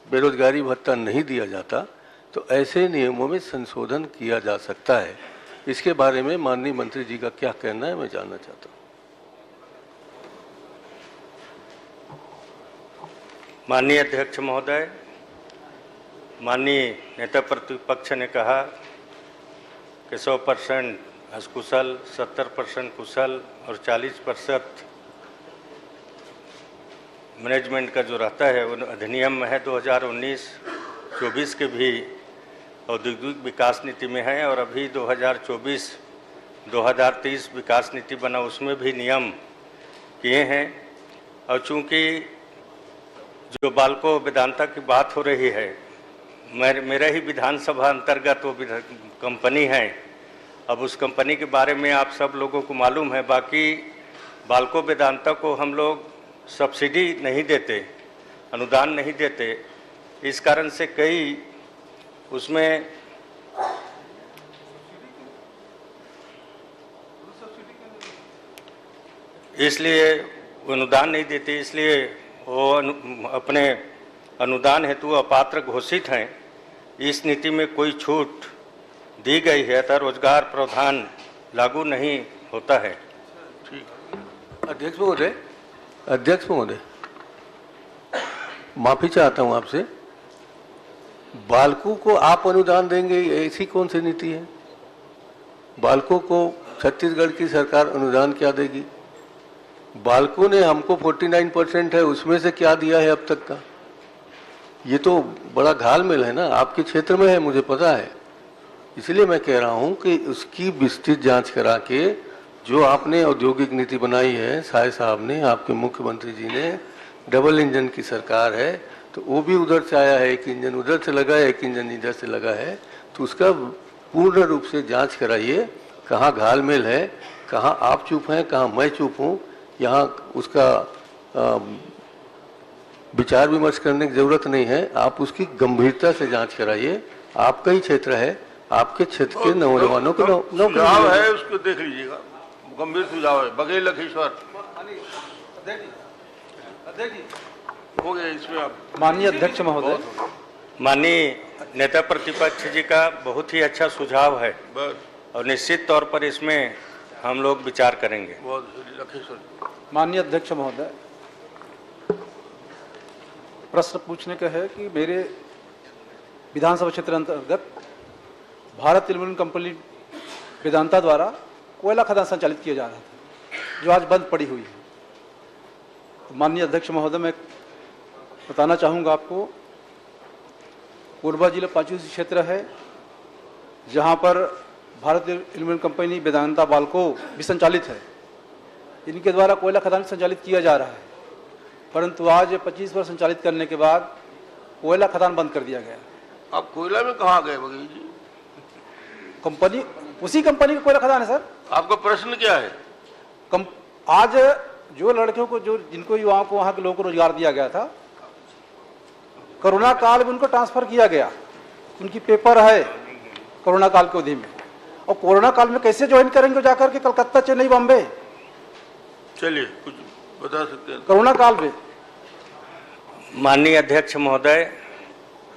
बेरोजगारी भत्ता नहीं दिया जाता, तो ऐसे नियमों में संशोधन किया जा सकता है। इसके बारे में माननीय मंत्री जी का क्या कहना है, मैं जानना चाहता हूँ। माननीय अध्यक्ष महोदय, माननीय नेता प्रतिपक्ष ने कहा कि 100% अकुशल, 70% कुशल और 40% मैनेजमेंट का जो रहता है वो अधिनियम है 2019-24 के भी औद्योगिक विकास नीति में है, और अभी 2024-2030 विकास नीति बना, उसमें भी नियम किए हैं। और चूंकि जो बालको वेदांता की बात हो रही है, मेरा ही विधानसभा अंतर्गत वो कंपनी है। अब उस कंपनी के बारे में आप सब लोगों को मालूम है। बाकी बालको वेदांता को हम लोग सब्सिडी नहीं देते, अनुदान नहीं देते, इस कारण से कई उसमें इसलिए अनुदान नहीं देते, इसलिए वो अपने अनुदान हेतु अपात्र घोषित हैं। इस नीति में कोई छूट दी गई है तो रोजगार प्रावधान लागू नहीं होता है। ठीक। अध्यक्ष महोदय, माफी चाहता हूं आपसे, बालको को आप अनुदान देंगे, ऐसी कौन सी नीति है? बालको को छत्तीसगढ़ की सरकार अनुदान क्या देगी? बालको ने हमको 49% है, उसमें से क्या दिया है अब तक का? ये तो बड़ा घालमेल है ना, आपके क्षेत्र में है, मुझे पता है। इसलिए मैं कह रहा हूं कि उसकी विस्तृत जांच करा के जो आपने औद्योगिक नीति बनाई है, साहब ने, आपके मुख्यमंत्री जी ने, डबल इंजन की सरकार है, तो वो भी उधर से आया है, एक इंजन उधर से लगा है, एक इंजन इधर से लगा है, तो उसका पूर्ण रूप से जांच कराइए, कहाँ घालमेल है, कहाँ आप चुप हैं, कहाँ मैं चुप हूँ। यहाँ उसका विचार विमर्श करने की जरूरत नहीं है, आप उसकी गंभीरता से जांच कराइए। आपका ही क्षेत्र है, आपके क्षेत्र के नौजवानों को सुझाव है, उसको देख लीजिएगा, गंभीर सुझाव है। बघेल लखीश्वर हो गया इसमें। आप माननीय अध्यक्ष महोदय, माननीय नेता प्रतिपक्ष जी का बहुत ही अच्छा सुझाव है और निश्चित तौर पर इसमें हम लोग विचार करेंगे। माननीय अध्यक्ष महोदय, प्रश्न पूछने का है कि मेरे विधानसभा क्षेत्र अंतर्गत भारत एल्यूमीनियम कंपनी वेदांता द्वारा कोयला खदान संचालित किया जा रहा था, जो आज बंद पड़ी हुई है। तो माननीय अध्यक्ष महोदय, मैं बताना चाहूँगा आपको, कोरबा जिला पांचवी क्षेत्र है जहाँ पर भारत एल्यूमीनियम कंपनी वेदांता बालको भी संचालित है। इनके द्वारा कोयला खदान संचालित किया जा रहा है, परंतु आज 25 वर्ष संचालित करने के बाद कोयला खदान बंद कर दिया गया। आप कोयला में कहाँ गए बघेल जी? कंपनी, उसी कंपनी का कोयला खदान है सर। आपका प्रश्न क्या है? आज जो लड़कियों को, जो जिनको युवाओं को, वहाँ के लोगों को रोजगार दिया गया था, कोरोना काल में उनको ट्रांसफर किया गया। उनकी पेपर है कोरोना काल की अवधि में, और कोरोना काल में कैसे ज्वाइन करेंगे जाकर के कलकत्ता, चेन्नई, बॉम्बे? चलिए कुछ बता सकते हैं? कोरोना काल में माननीय अध्यक्ष महोदय,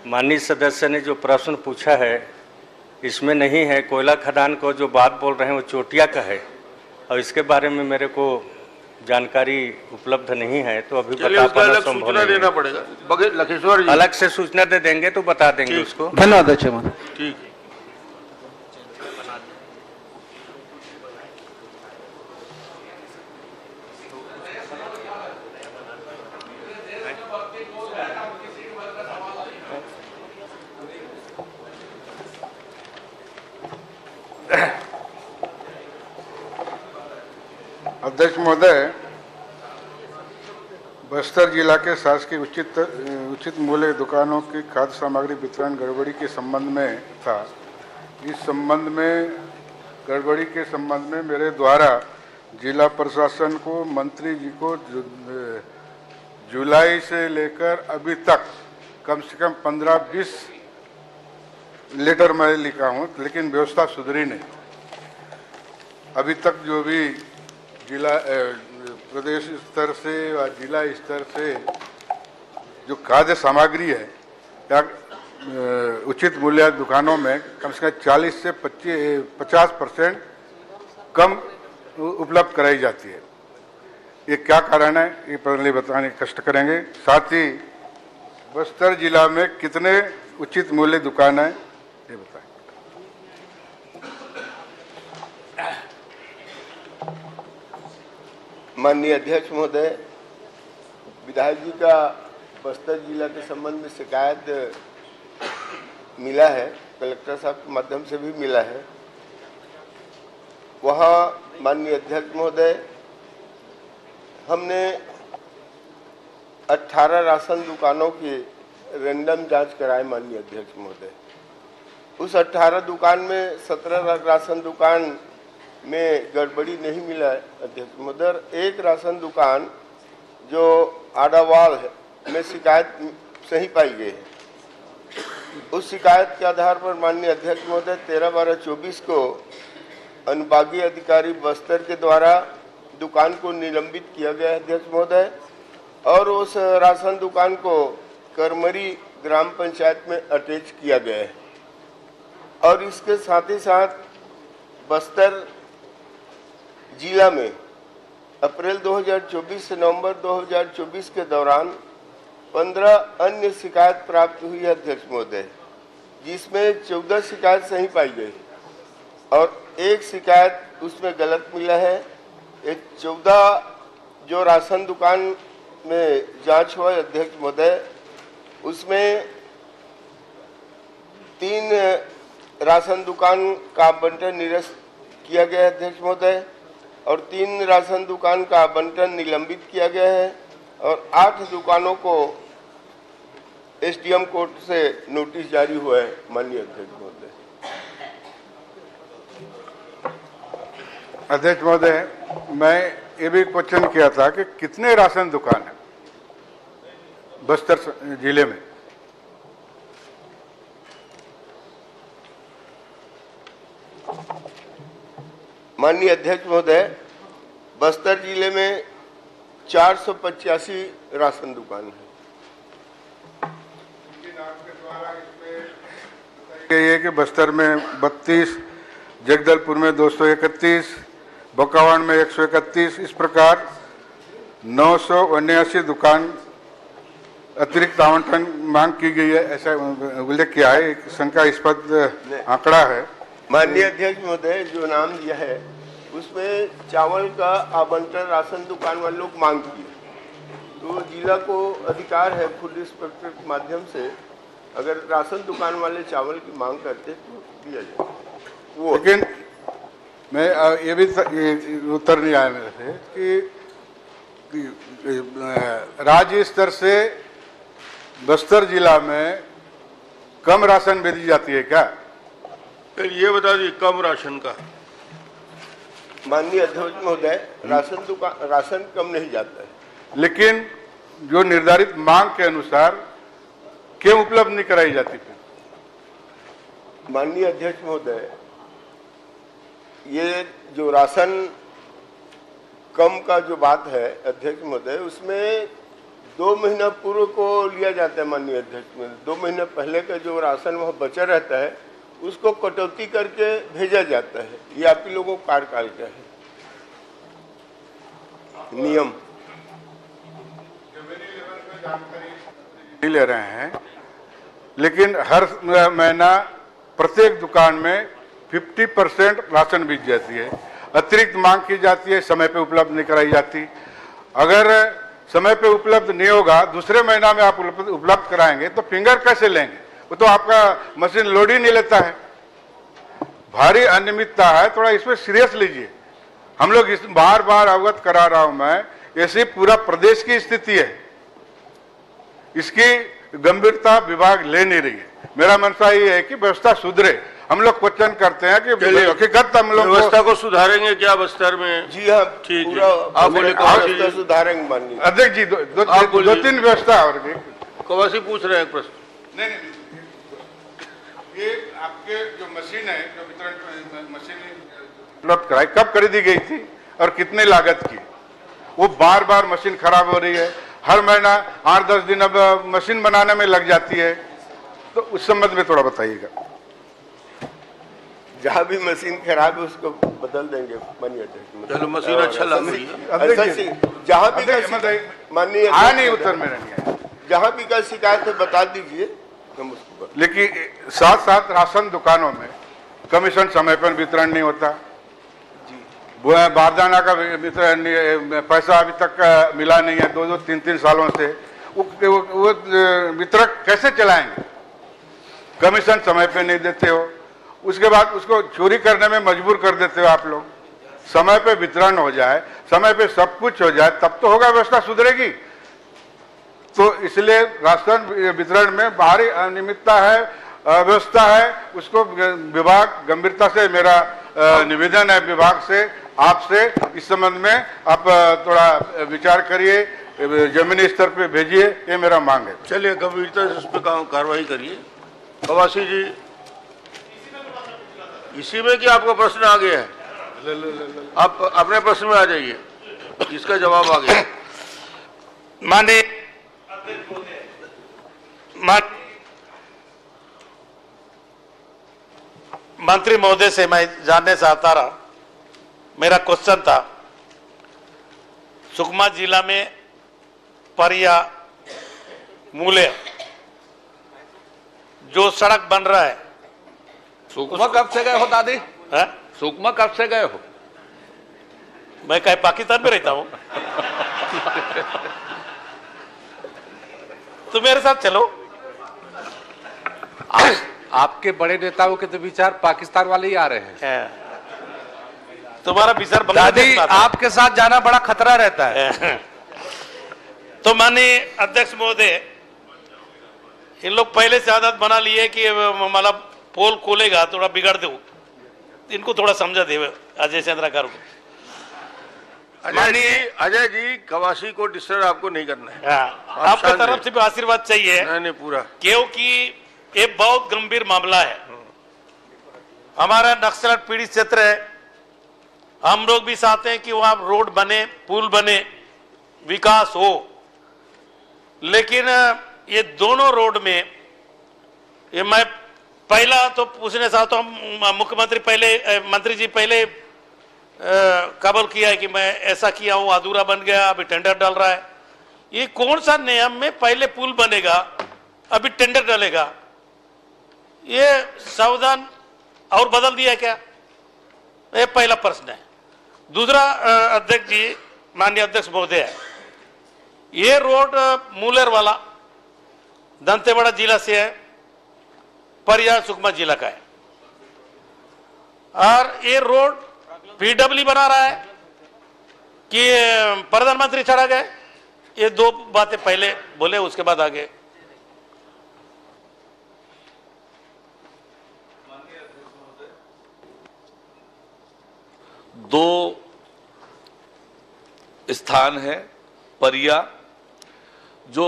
माननीय सदस्य ने जो प्रश्न पूछा है इसमें नहीं है। कोयला खदान को जो बात बोल रहे हैं वो चोटिया का है और इसके बारे में मेरे को जानकारी उपलब्ध नहीं है, तो अभी बता पाना संभव नहीं है। देना पड़ेगा लखेश्वर जी, अलग से सूचना दे देंगे तो बता देंगे उसको। धन्यवाद अध्यक्ष महोदय। ठीक। अध्यक्ष महोदय, बस्तर जिला के शासकीय उचित मूल्य दुकानों की खाद्य सामग्री वितरण गड़बड़ी के संबंध में था। इस संबंध में गड़बड़ी के संबंध में मेरे द्वारा जिला प्रशासन को, मंत्री जी को जुलाई से लेकर अभी तक कम से कम 15-20 लेटर मैं लिखा हूं, लेकिन व्यवस्था सुधरी नहीं। अभी तक जो भी जिला प्रदेश स्तर से व जिला स्तर से जो खाद्य सामग्री है या उचित मूल्य दुकानों में कम से कम 40 से 50% कम उपलब्ध कराई जाती है। ये क्या कारण है, ये प्रणाली बताने कष्ट करेंगे। साथ ही बस्तर जिला में कितने उचित मूल्य दुकान है ये बताएं। माननीय अध्यक्ष महोदय, विधायक जी का बस्तर जिला के संबंध में शिकायत मिला है, कलेक्टर साहब के माध्यम से भी मिला है। वहाँ माननीय अध्यक्ष महोदय, हमने 18 राशन दुकानों की रैंडम जांच कराए माननीय अध्यक्ष महोदय। उस 18 दुकान में 17 राशन दुकान में गड़बड़ी नहीं मिला है अध्यक्ष महोदय। एक राशन दुकान जो आडावाल है में शिकायत सही पाई गई है। उस शिकायत के आधार पर माननीय अध्यक्ष महोदय 13/12/24 को अनुभागीय अधिकारी बस्तर के द्वारा दुकान को निलंबित किया गया है अध्यक्ष महोदय, और उस राशन दुकान को करमरी ग्राम पंचायत में अटैच किया गया है। और इसके साथ ही साथ बस्तर जिला में अप्रैल 2024 से नवंबर 2024 के दौरान 15 अन्य शिकायत प्राप्त हुई है अध्यक्ष महोदय, जिसमें 14 शिकायत सही पाई गई और एक शिकायत उसमें गलत मिला है। एक 14 जो राशन दुकान में जांच हुआ है अध्यक्ष महोदय, उसमें 3 राशन दुकान का आवंटन निरस्त किया गया है अध्यक्ष महोदय, और 3 राशन दुकान का आवंटन निलंबित किया गया है, और 8 दुकानों को एसडीएम कोर्ट से नोटिस जारी हुआ है माननीय अध्यक्ष महोदय। अध्यक्ष महोदय, मैं ये भी क्वेश्चन किया था कि कितने राशन दुकान है बस्तर जिले में? माननीय अध्यक्ष महोदय, बस्तर जिले में 485 राशन दुकान है। ये कि बस्तर में 32, जगदलपुर में 231, बोकावान में 131, इस प्रकार 979 दुकान अतिरिक्त आवंटन मांग की गई है, ऐसा उल्लेख किया है। एक शंकास्पद आंकड़ा है। माननीय अध्यक्ष महोदय, जो नाम दिया है उसमें चावल का आवंटन राशन दुकान वाले लोग मांग किए, तो जिला को अधिकार है फूड इंस्पेक्टर के माध्यम से अगर राशन दुकान वाले चावल की मांग करते तो दिया जाए वो। लेकिन मैं ये भी उत्तर नहीं आया मेरे से कि राज्य स्तर से बस्तर जिला में कम राशन भेजी जाती है क्या? फिर ये बता दीजिए कम राशन का। माननीय अध्यक्ष महोदय, राशन कम नहीं जाता है, लेकिन जो निर्धारित मांग के अनुसार क्यों उपलब्ध नहीं कराई जाती? माननीय अध्यक्ष महोदय, ये जो राशन कम का जो बात है अध्यक्ष महोदय, उसमें 2 महीना पूर्व को लिया जाता है माननीय अध्यक्ष महोदय। 2 महीने पहले का जो राशन वह बचा रहता है उसको कटौती करके भेजा जाता है। ये आप ही लोगों को कार्यकाल का है नियम। ले रहे हैं, लेकिन हर महीना प्रत्येक दुकान में 50% राशन बिक जाती है। अतिरिक्त मांग की जाती है, समय पे उपलब्ध नहीं कराई जाती। अगर समय पे उपलब्ध नहीं होगा, दूसरे महीना में आप उपलब्ध कराएंगे तो फिंगर कैसे लेंगे? वो तो आपका मशीन लोड ही नहीं लेता है। भारी अनियमितता है, थोड़ा इसमें सीरियस लीजिए। हम लोग इस बार बार अवगत करा रहा हूं मैं, ऐसी पूरा प्रदेश की स्थिति है, इसकी गंभीरता विभाग ले नहीं रही है। मेरा मनसा ये है कि व्यवस्था सुधरे। हम लोग क्वेश्चन करते हैं कि हकीकत हम लोग व्यवस्था को सुधारेंगे क्या बस्तर में? जी हाँ, ठीक पूरा है, आप बोले व्यवस्था सुधारेंगे माननीय अध्यक्ष जी। दो तीन व्यवस्था और कवासी पूछ रहे हैं प्रश्न। नहीं, ये आपके जो मशीन है, जो वितरण मशीन उपलब्ध कराई, कब खरीदी गई थी और कितने लागत की? वो बार बार मशीन खराब हो रही है। हर महीना 8-10 दिन अब मशीन बनाने में लग जाती है, तो उस संबंध में थोड़ा बताइएगा। जहाँ भी मशीन खराब है उसको बदल देंगे माननीय अध्यक्ष। चलो, मशीन अच्छा लग रही है। जहाँ भी माननीय नहीं, उत्तर में नहीं है। जहाँ भी का शिकायत है बता दीजिए, हम उसको। लेकिन साथ साथ राशन दुकानों में कमीशन समय पर वितरण नहीं होता। बारदाना का वितरण पैसा अभी तक मिला नहीं है, 2-2, 3-3 सालों से। वो वितरक कैसे चलाएंगे? कमीशन समय पे नहीं देते हो, उसके बाद उसको चोरी करने में मजबूर कर देते हो आप लोग। समय पे वितरण हो जाए, समय पे सब कुछ हो जाए, तब तो होगा, व्यवस्था सुधरेगी। तो इसलिए राशन वितरण में भारी अनियमितता है, अव्यवस्था है, उसको विभाग गंभीरता से, मेरा निवेदन है विभाग से, आपसे इस संबंध में आप थोड़ा विचार करिए, जमीनी स्तर पे भेजिए, ये मेरा मांग है। चलिए, गंभीरता से उस पर कार्रवाई करिए। कवासी जी, इसी में कि आपका प्रश्न आ गया है? आप अपने प्रश्न में आ जाइए, इसका जवाब आ गया। माननीय मंत्री महोदय से मैं जानना चाहता रहा, मेरा क्वेश्चन था, सुकमा जिला में परिया मूल्य जो सड़क बन रहा है, सुकमा कब से गए हो दादी? सुकमा कब से गए हो? मैं कहीं पाकिस्तान में रहता हूं। तो मेरे साथ चलो। आपके बड़े नेताओं के तो विचार पाकिस्तान वाले ही आ रहे हैं। तुम्हारा विचार दादी, आपके साथ जाना बड़ा खतरा रहता है। तो माननीय अध्यक्ष महोदय, इन लोग पहले से आदत बना लिए कि मतलब पोल खोलेगा थोड़ा बिगाड़ दो, इनको थोड़ा समझा दे अजय चंद्राकर को। अजय जी, कवासी को डिस्टर्ब आपको नहीं करना है। आपकी तरफ से भी आशीर्वाद चाहिए। नहीं, पूरा, क्योंकि ये बहुत गंभीर मामला है। हमारा नक्सल पीड़ित क्षेत्र है, हम लोग भी चाहते हैं कि वहां रोड बने, पुल बने, विकास हो, लेकिन ये दोनों रोड में, ये मैं पहला तो पूछना चाहता हूं, मुख्यमंत्री पहले, मंत्री जी पहले कबूल किया है कि मैं ऐसा किया हूं, अधूरा बन गया, अभी टेंडर डाल रहा है। ये कौन सा नियम में पहले पुल बनेगा, अभी टेंडर डालेगा? ये सावधान और बदल दिया क्या? ये पहला प्रश्न है। दूसरा, अध्यक्ष जी, माननीय अध्यक्ष महोदय, ये रोड मूलर वाला दंतेवाड़ा जिला से है, परिया सुकमा जिला का है, और ये रोड पीडब्ल्यू बना रहा है कि प्रधानमंत्री चढ़ा गए? ये दो बातें पहले बोले, उसके बाद आगे। दो स्थान है, परिया जो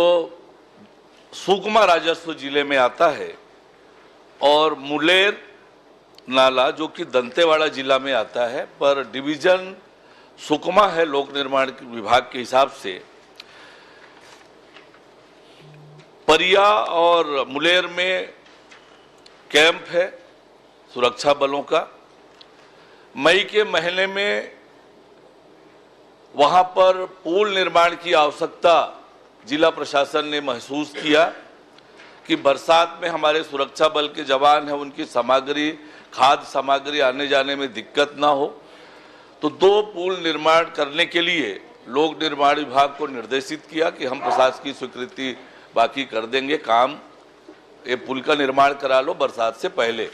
सुकमा राजस्व जिले में आता है, और मुलेर नाला जो कि दंतेवाड़ा जिला में आता है, पर डिवीजन सुकमा है लोक निर्माण विभाग के हिसाब से। परिया और मुलेर में कैंप है सुरक्षा बलों का। मई के महीने में वहां पर पुल निर्माण की आवश्यकता जिला प्रशासन ने महसूस किया कि बरसात में हमारे सुरक्षा बल के जवान हैं, उनकी सामग्री, खाद्य सामग्री आने जाने में दिक्कत ना हो, तो 2 पुल निर्माण करने के लिए लोक निर्माण विभाग को निर्देशित किया कि हम प्रशासकीय स्वीकृति बाकी कर देंगे, काम ये पुल का निर्माण करा लो बरसात से पहले।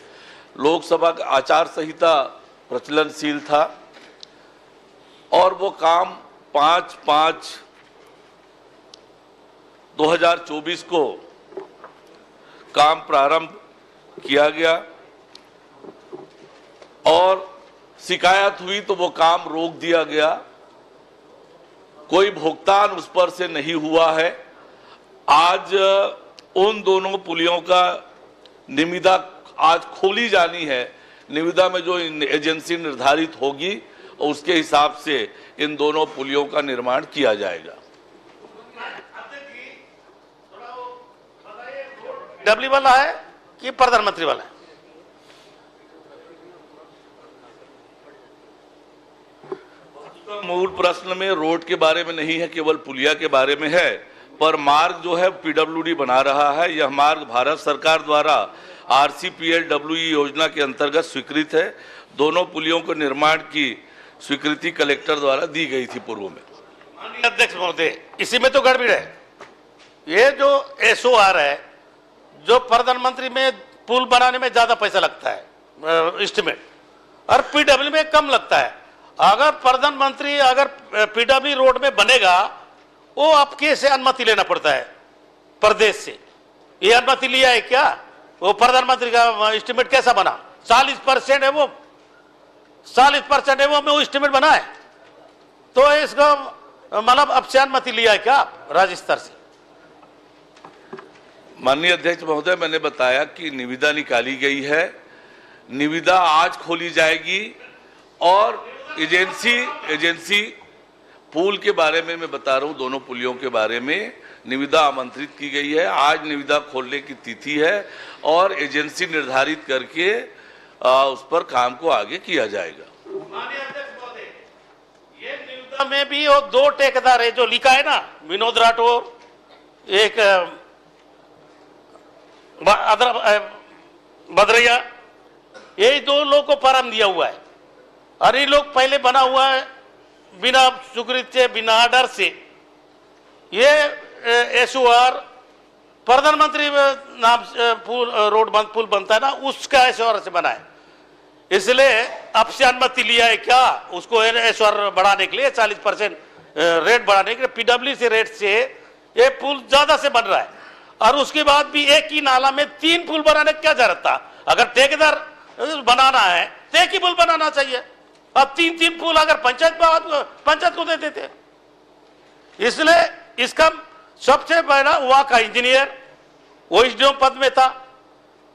लोकसभा का आचार संहिता प्रचलनशील था और वो काम 5/5/2024 को काम प्रारंभ किया गया और शिकायत हुई तो वो काम रोक दिया गया। कोई भुगतान उस पर से नहीं हुआ है। आज उन दोनों पुलियों का निविदा आज खोली जानी है। निविदा में जो एजेंसी निर्धारित होगी उसके हिसाब से इन दोनों पुलियों का निर्माण किया जाएगा। डब्ल्यू वाला है कि प्रधानमंत्री वाला है? मूल प्रश्न में रोड के बारे में नहीं है, केवल पुलिया के बारे में है। पर मार्ग जो है पीडब्ल्यूडी बना रहा है। यह मार्ग भारत सरकार द्वारा RCPLWE योजना के अंतर्गत स्वीकृत है। दोनों पुलियों के निर्माण की स्वीकृति कलेक्टर द्वारा दी गई थी पूर्व में। माननीय अध्यक्ष महोदय, इसी में तो गड़बड़ है। ये जो SOR है, जो प्रधानमंत्री में पुल बनाने में ज्यादा पैसा लगता है एस्टिमेट, और PW में कम लगता है। अगर प्रधानमंत्री अगर PW रोड में बनेगा, वो आपके से अनुमति लेना पड़ता है प्रदेश से। ये अनुमति लिया है क्या? वो प्रधानमंत्री का एस्टिमेट कैसा बना? 40% है वो, 40% है वो एस्टिमेट बना है। तो इसका मतलब अब से अनुमति लिया है क्या राज्य स्तर से? माननीय अध्यक्ष महोदय, मैंने बताया कि निविदा निकाली गई है। निविदा आज खोली जाएगी और एजेंसी पुल के बारे में मैं बता रहा हूं, दोनों पुलियों के बारे में निविदा आमंत्रित की गई है। आज निविदा खोलने की तिथि है और एजेंसी निर्धारित करके उस पर काम को आगे किया जाएगा। माननीय अध्यक्ष महोदय, ये निविदा में भी वो 2 ठेकेदार है जो लिखा है ना, विनोद राठौर, एक बदरैया, यही 2 लोग को प्रारंभ दिया हुआ है। और ये लोग पहले बना हुआ है बिना स्वीकृति से, बिना आर्डर से। ये SOR प्रधानमंत्री नाम पुल बनता है ना, उसका SOR से बना है। इसलिए अब से अनुमति लिया है क्या उसको SOR बढ़ाने के लिए, 40% रेट बढ़ाने के लिए? PW से रेट से ये पुल ज्यादा से बन रहा है। और उसके बाद भी एक ही नाला में 3 पुल बनाने की क्या जरूरत था? अगर ठेकेदार बनाना है तो एक ही पुल बनाना चाहिए। अब 3 पुल अगर पंचायत को दे देते। इसलिए इसका सबसे पहला वहां का इंजीनियर वो SDO पद में था।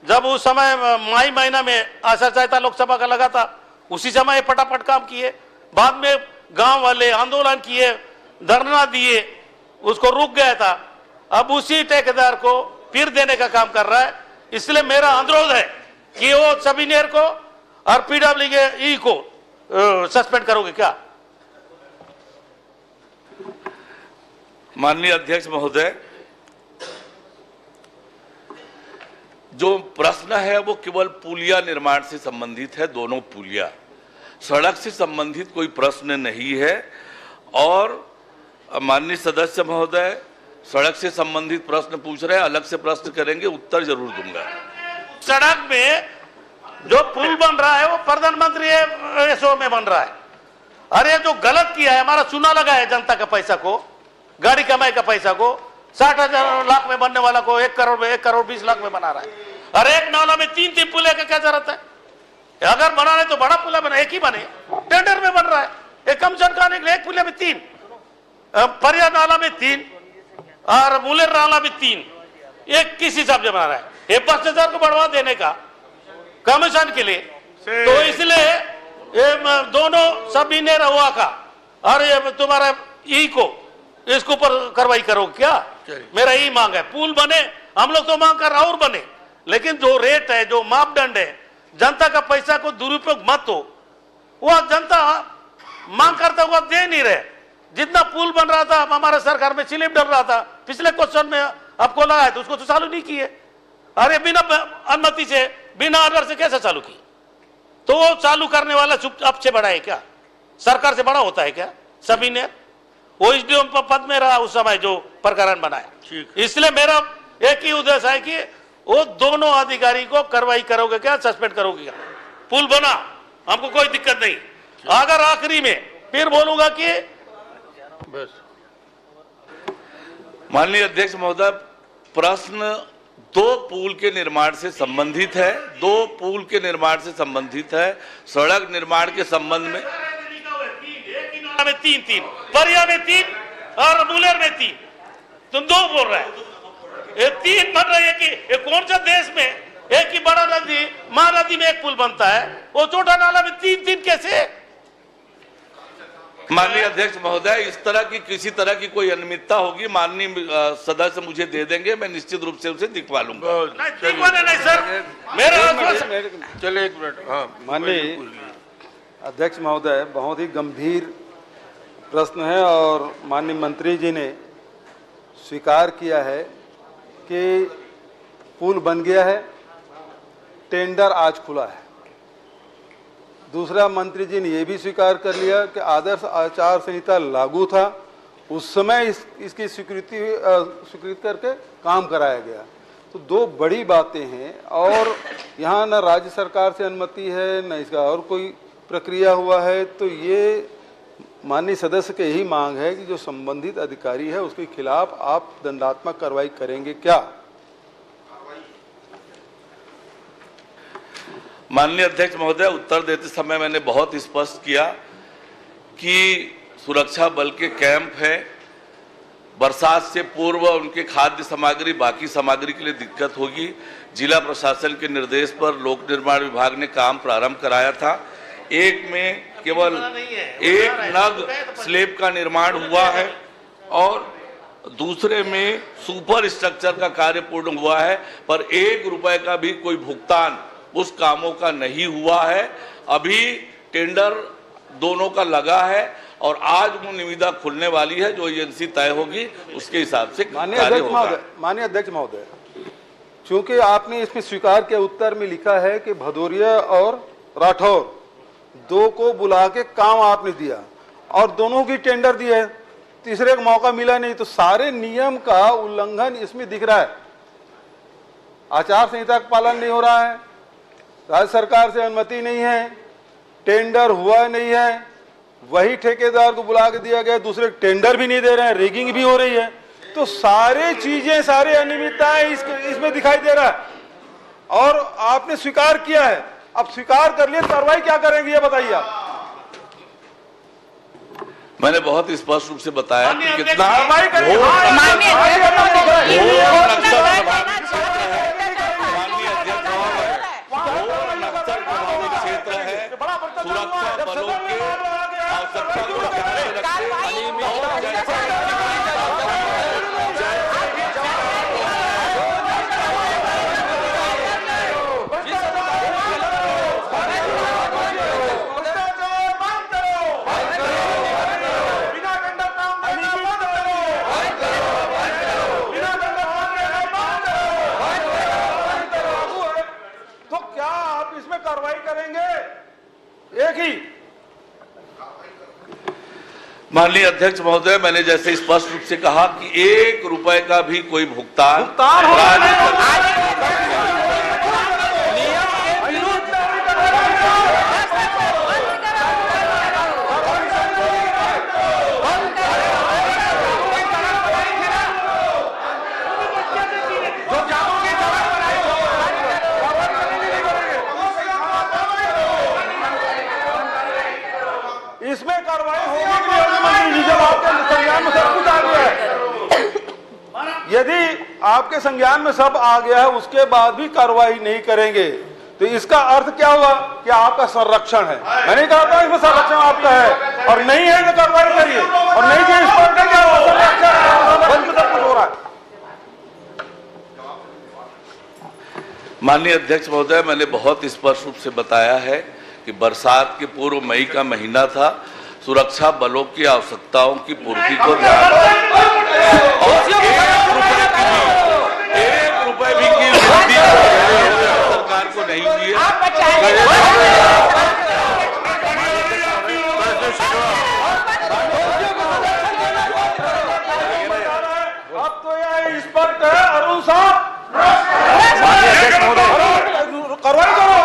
जब उस समय मई महीना में आचार संहिता लोकसभा का लगा था, उसी समय फटाफट काम किए। बाद में गांव वाले आंदोलन किए, धरना दिए, उसको रुक गया था। अब उसी ठेकेदार को फिर देने का काम कर रहा है। इसलिए मेरा अनुरोध है कि वो सब इंजीनियर को और PWE को सस्पेंड करोगे क्या? माननीय अध्यक्ष महोदय, जो प्रश्न है वो केवल पुलिया निर्माण से संबंधित है। दोनों पुलिया, सड़क से संबंधित कोई प्रश्न नहीं है। और माननीय सदस्य महोदय सड़क से संबंधित प्रश्न पूछ रहे हैं, अलग से प्रश्न करेंगे, उत्तर जरूर दूंगा। सड़क में जो पुल बन रहा है वो प्रधानमंत्री SO में बन रहा है। अरे जो गलत किया है, हमारा चूना लगा है जनता का पैसा को, गाड़ी कमाई का पैसा को, 60,000 लाख में बनने वाला को 1 करोड़ में 1 करोड़ 20 लाख में बना रहा है। अरे एक नाला में 3 पुल का क्या जरूरत है? अगर बनाने तो बड़ा पुल बना, एक ही बने। टेंडर में बन रहा है, एक कम सरकार के लिए 1 पुल में 3, परिया नाला में 3 और मुलेर नाला में 3, एक किस हिसाब से बना रहा है? ये 5,000 को बढ़वा देने का कमीशन के लिए तो इसलिए ये दोनों सब इंजीनियर हुआ का और ये तुम्हारा ई को इसके ऊपर कार्रवाई करो क्या? मेरा यही मांग है, पुल बने, हम लोग तो मांग कर और बने, लेकिन जो रेट है, जो मापदंड है, जनता का पैसा को दुरुपयोग मत हो, वह जनता मांग करता हुआ दे नहीं रहे। जितना पुल बन रहा था हमारे सरकार में स्लिप डल रहा था, पिछले क्वेश्चन में आपको लगा है तो उसको तो चालू नहीं किए। अरे बिना अनुमति से, बिना ऑर्डर से कैसे चालू की? तो वो चालू करने वाला चुपचाप से बड़ा है क्या? सरकार से बड़ा होता है क्या? सभी ने वो एसडीएम पद में रहा उस समय जो प्रकरण बनाया। इसलिए मेरा एक ही उद्देश्य है कि वो दोनों अधिकारी को कार्रवाई करोगे क्या, सस्पेंड करोगे क्या? पुल बना, हमको कोई दिक्कत नहीं। अगर आखिरी में फिर बोलूंगा कि बस। माननीय अध्यक्ष महोदय, प्रश्न दो पुल के निर्माण से संबंधित है, दो पुल के निर्माण से संबंधित है। सड़क निर्माण के संबंध में तीन, परिया में 3 और मुलेर में 3, तुम 2 बोल रहे हैं। ये 3 बन रही है कि ये कौन सा देश में एक ही बड़ा नदी, महानदी में एक पुल बनता है, वो छोटा नाला में 3 कैसे? माननीय अध्यक्ष महोदय, इस तरह की किसी तरह की कोई अनियमितता होगी, माननीय सदस्य मुझे दे देंगे, मैं निश्चित रूप से उसे दिखवा लूंगा। नहीं सर, चलिए एक मिनट। हाँ, माननीय अध्यक्ष महोदय, बहुत ही गंभीर प्रश्न है और माननीय मंत्री जी ने स्वीकार किया है कि पुल बन गया है, टेंडर आज खुला है। दूसरा, मंत्री जी ने यह भी स्वीकार कर लिया कि आदर्श आचार संहिता लागू था, उस समय इसकी स्वीकृति करके काम कराया गया। तो 2 बड़ी बातें हैं और यहाँ न राज्य सरकार से अनुमति है, न इसका और कोई प्रक्रिया हुआ है। तो ये माननीय सदस्य के यही मांग है कि जो संबंधित अधिकारी है उसके खिलाफ आप दंडात्मक कार्रवाई करेंगे क्या? माननीय अध्यक्ष महोदय, उत्तर देते समय मैंने बहुत स्पष्ट किया कि सुरक्षा बल के कैंप है, बरसात से पूर्व उनके खाद्य सामग्री, बाकी सामग्री के लिए दिक्कत होगी। जिला प्रशासन के निर्देश पर लोक निर्माण विभाग ने काम प्रारंभ कराया था। एक में केवल 1 नग स्लेब का निर्माण हुआ है और दूसरे में सुपर स्ट्रक्चर का कार्य पूर्ण हुआ है, पर 1 रुपए का भी कोई भुगतान उस कामों का नहीं हुआ है। अभी टेंडर दोनों का लगा है और आज वो निविदा खुलने वाली है, जो एजेंसी तय होगी उसके हिसाब से कार्य होगा। माननीय अध्यक्ष महोदय, चूंकि आपने इसमें स्वीकार के उत्तर में लिखा है कि भदौरिया और राठौर 2 को बुला के काम आपने दिया और दोनों की टेंडर दिए है, तीसरे का मौका मिला नहीं, तो सारे नियम का उल्लंघन इसमें दिख रहा है। आचार संहिता का पालन नहीं हो रहा है, राज्य सरकार से अनुमति नहीं है, टेंडर हुआ नहीं है, वही ठेकेदार को बुला के दिया गया, दूसरे टेंडर भी नहीं दे रहे हैं, रेगिंग भी हो रही है। तो सारे चीजें, सारे अनियमितताएं इसमें दिखाई दे रहा है और आपने स्वीकार किया है। अब स्वीकार कर लिए, कार्रवाई क्या करेंगे ये बताइए आप। मैंने बहुत स्पष्ट रूप से बताया कि कितना क्षेत्र है, सुरक्षा बलों के आवश्यकता को ध्यान में रखते माननीय अध्यक्ष महोदय, मैंने जैसे स्पष्ट रूप से कहा कि 1 रुपए का भी कोई भुगतान इसमें कार्रवाई होगी जब आपके संज्ञान में सब कुछ आ गया है। यदि आपके संज्ञान में सब आ गया है उसके बाद भी कार्रवाई नहीं करेंगे तो इसका अर्थ क्या हुआ कि आपका संरक्षण है। मैंने कहा था इसमें संरक्षण आपका है और नहीं है तो कार्रवाई करिए और नहीं कि इस पर क्या हुआ संरक्षण सब कुछ हो रहा है। माननीय अध्यक्ष महोदय, मैंने बहुत स्पष्ट रूप से बताया है कि बरसात के पूर्व मई का महीना था, सुरक्षा बलों की आवश्यकताओं की पूर्ति को ध्यान और 1 रुपए भी की वृद्धि सरकार को नहीं हुई है। अब तो यह स्पष्ट है अरुण साहब, कार्रवाई करो।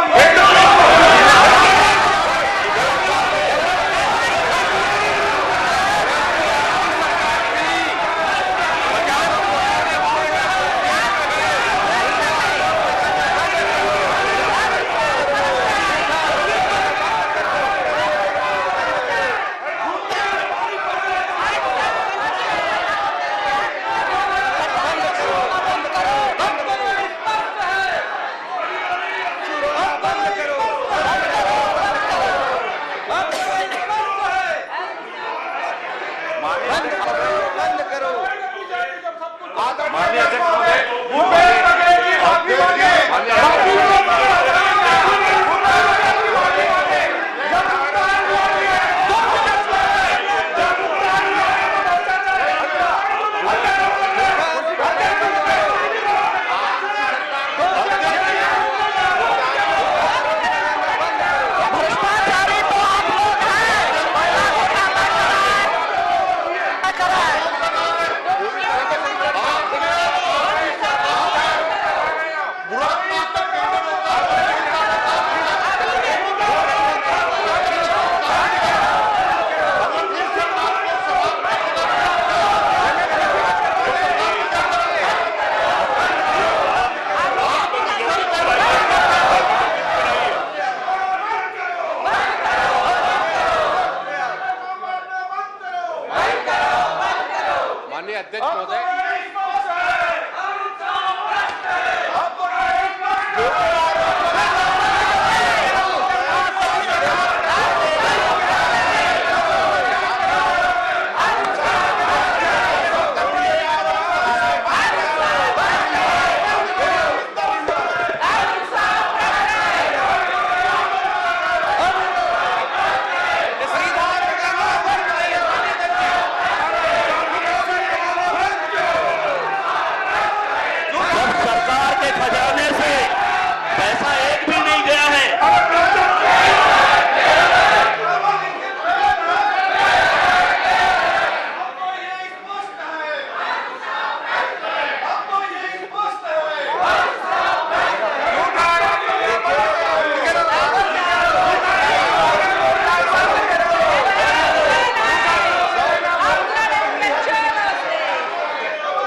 अध्यक्ष महोदय,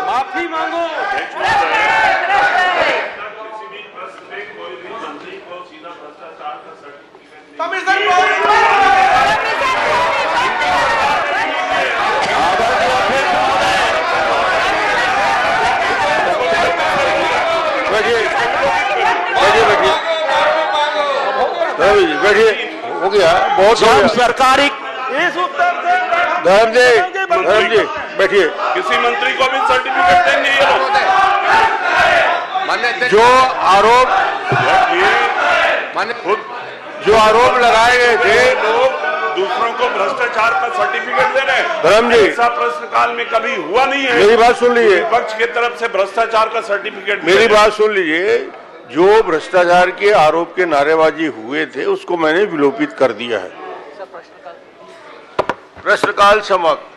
माफी मांगो। बैठिए, हो गया, बहुत सरकारी इस उत्तर से धर्म जी बैठिए। किसी मंत्री को भी सर्टिफिकेट देंगे ये लोग। जो आरोप लगाए गए थे, लोग दूसरों को भ्रष्टाचार का सर्टिफिकेट दे रहे हैं। धर्म जी, ऐसा प्रश्नकाल में कभी हुआ नहीं है। मेरी बात सुन लीजिए। विपक्ष की तरफ से भ्रष्टाचार का सर्टिफिकेट, मेरी बात सुन लीजिए। जो भ्रष्टाचार के आरोप के नारेबाजी हुए थे उसको मैंने विलोपित कर दिया है। प्रश्नकाल समाप्त।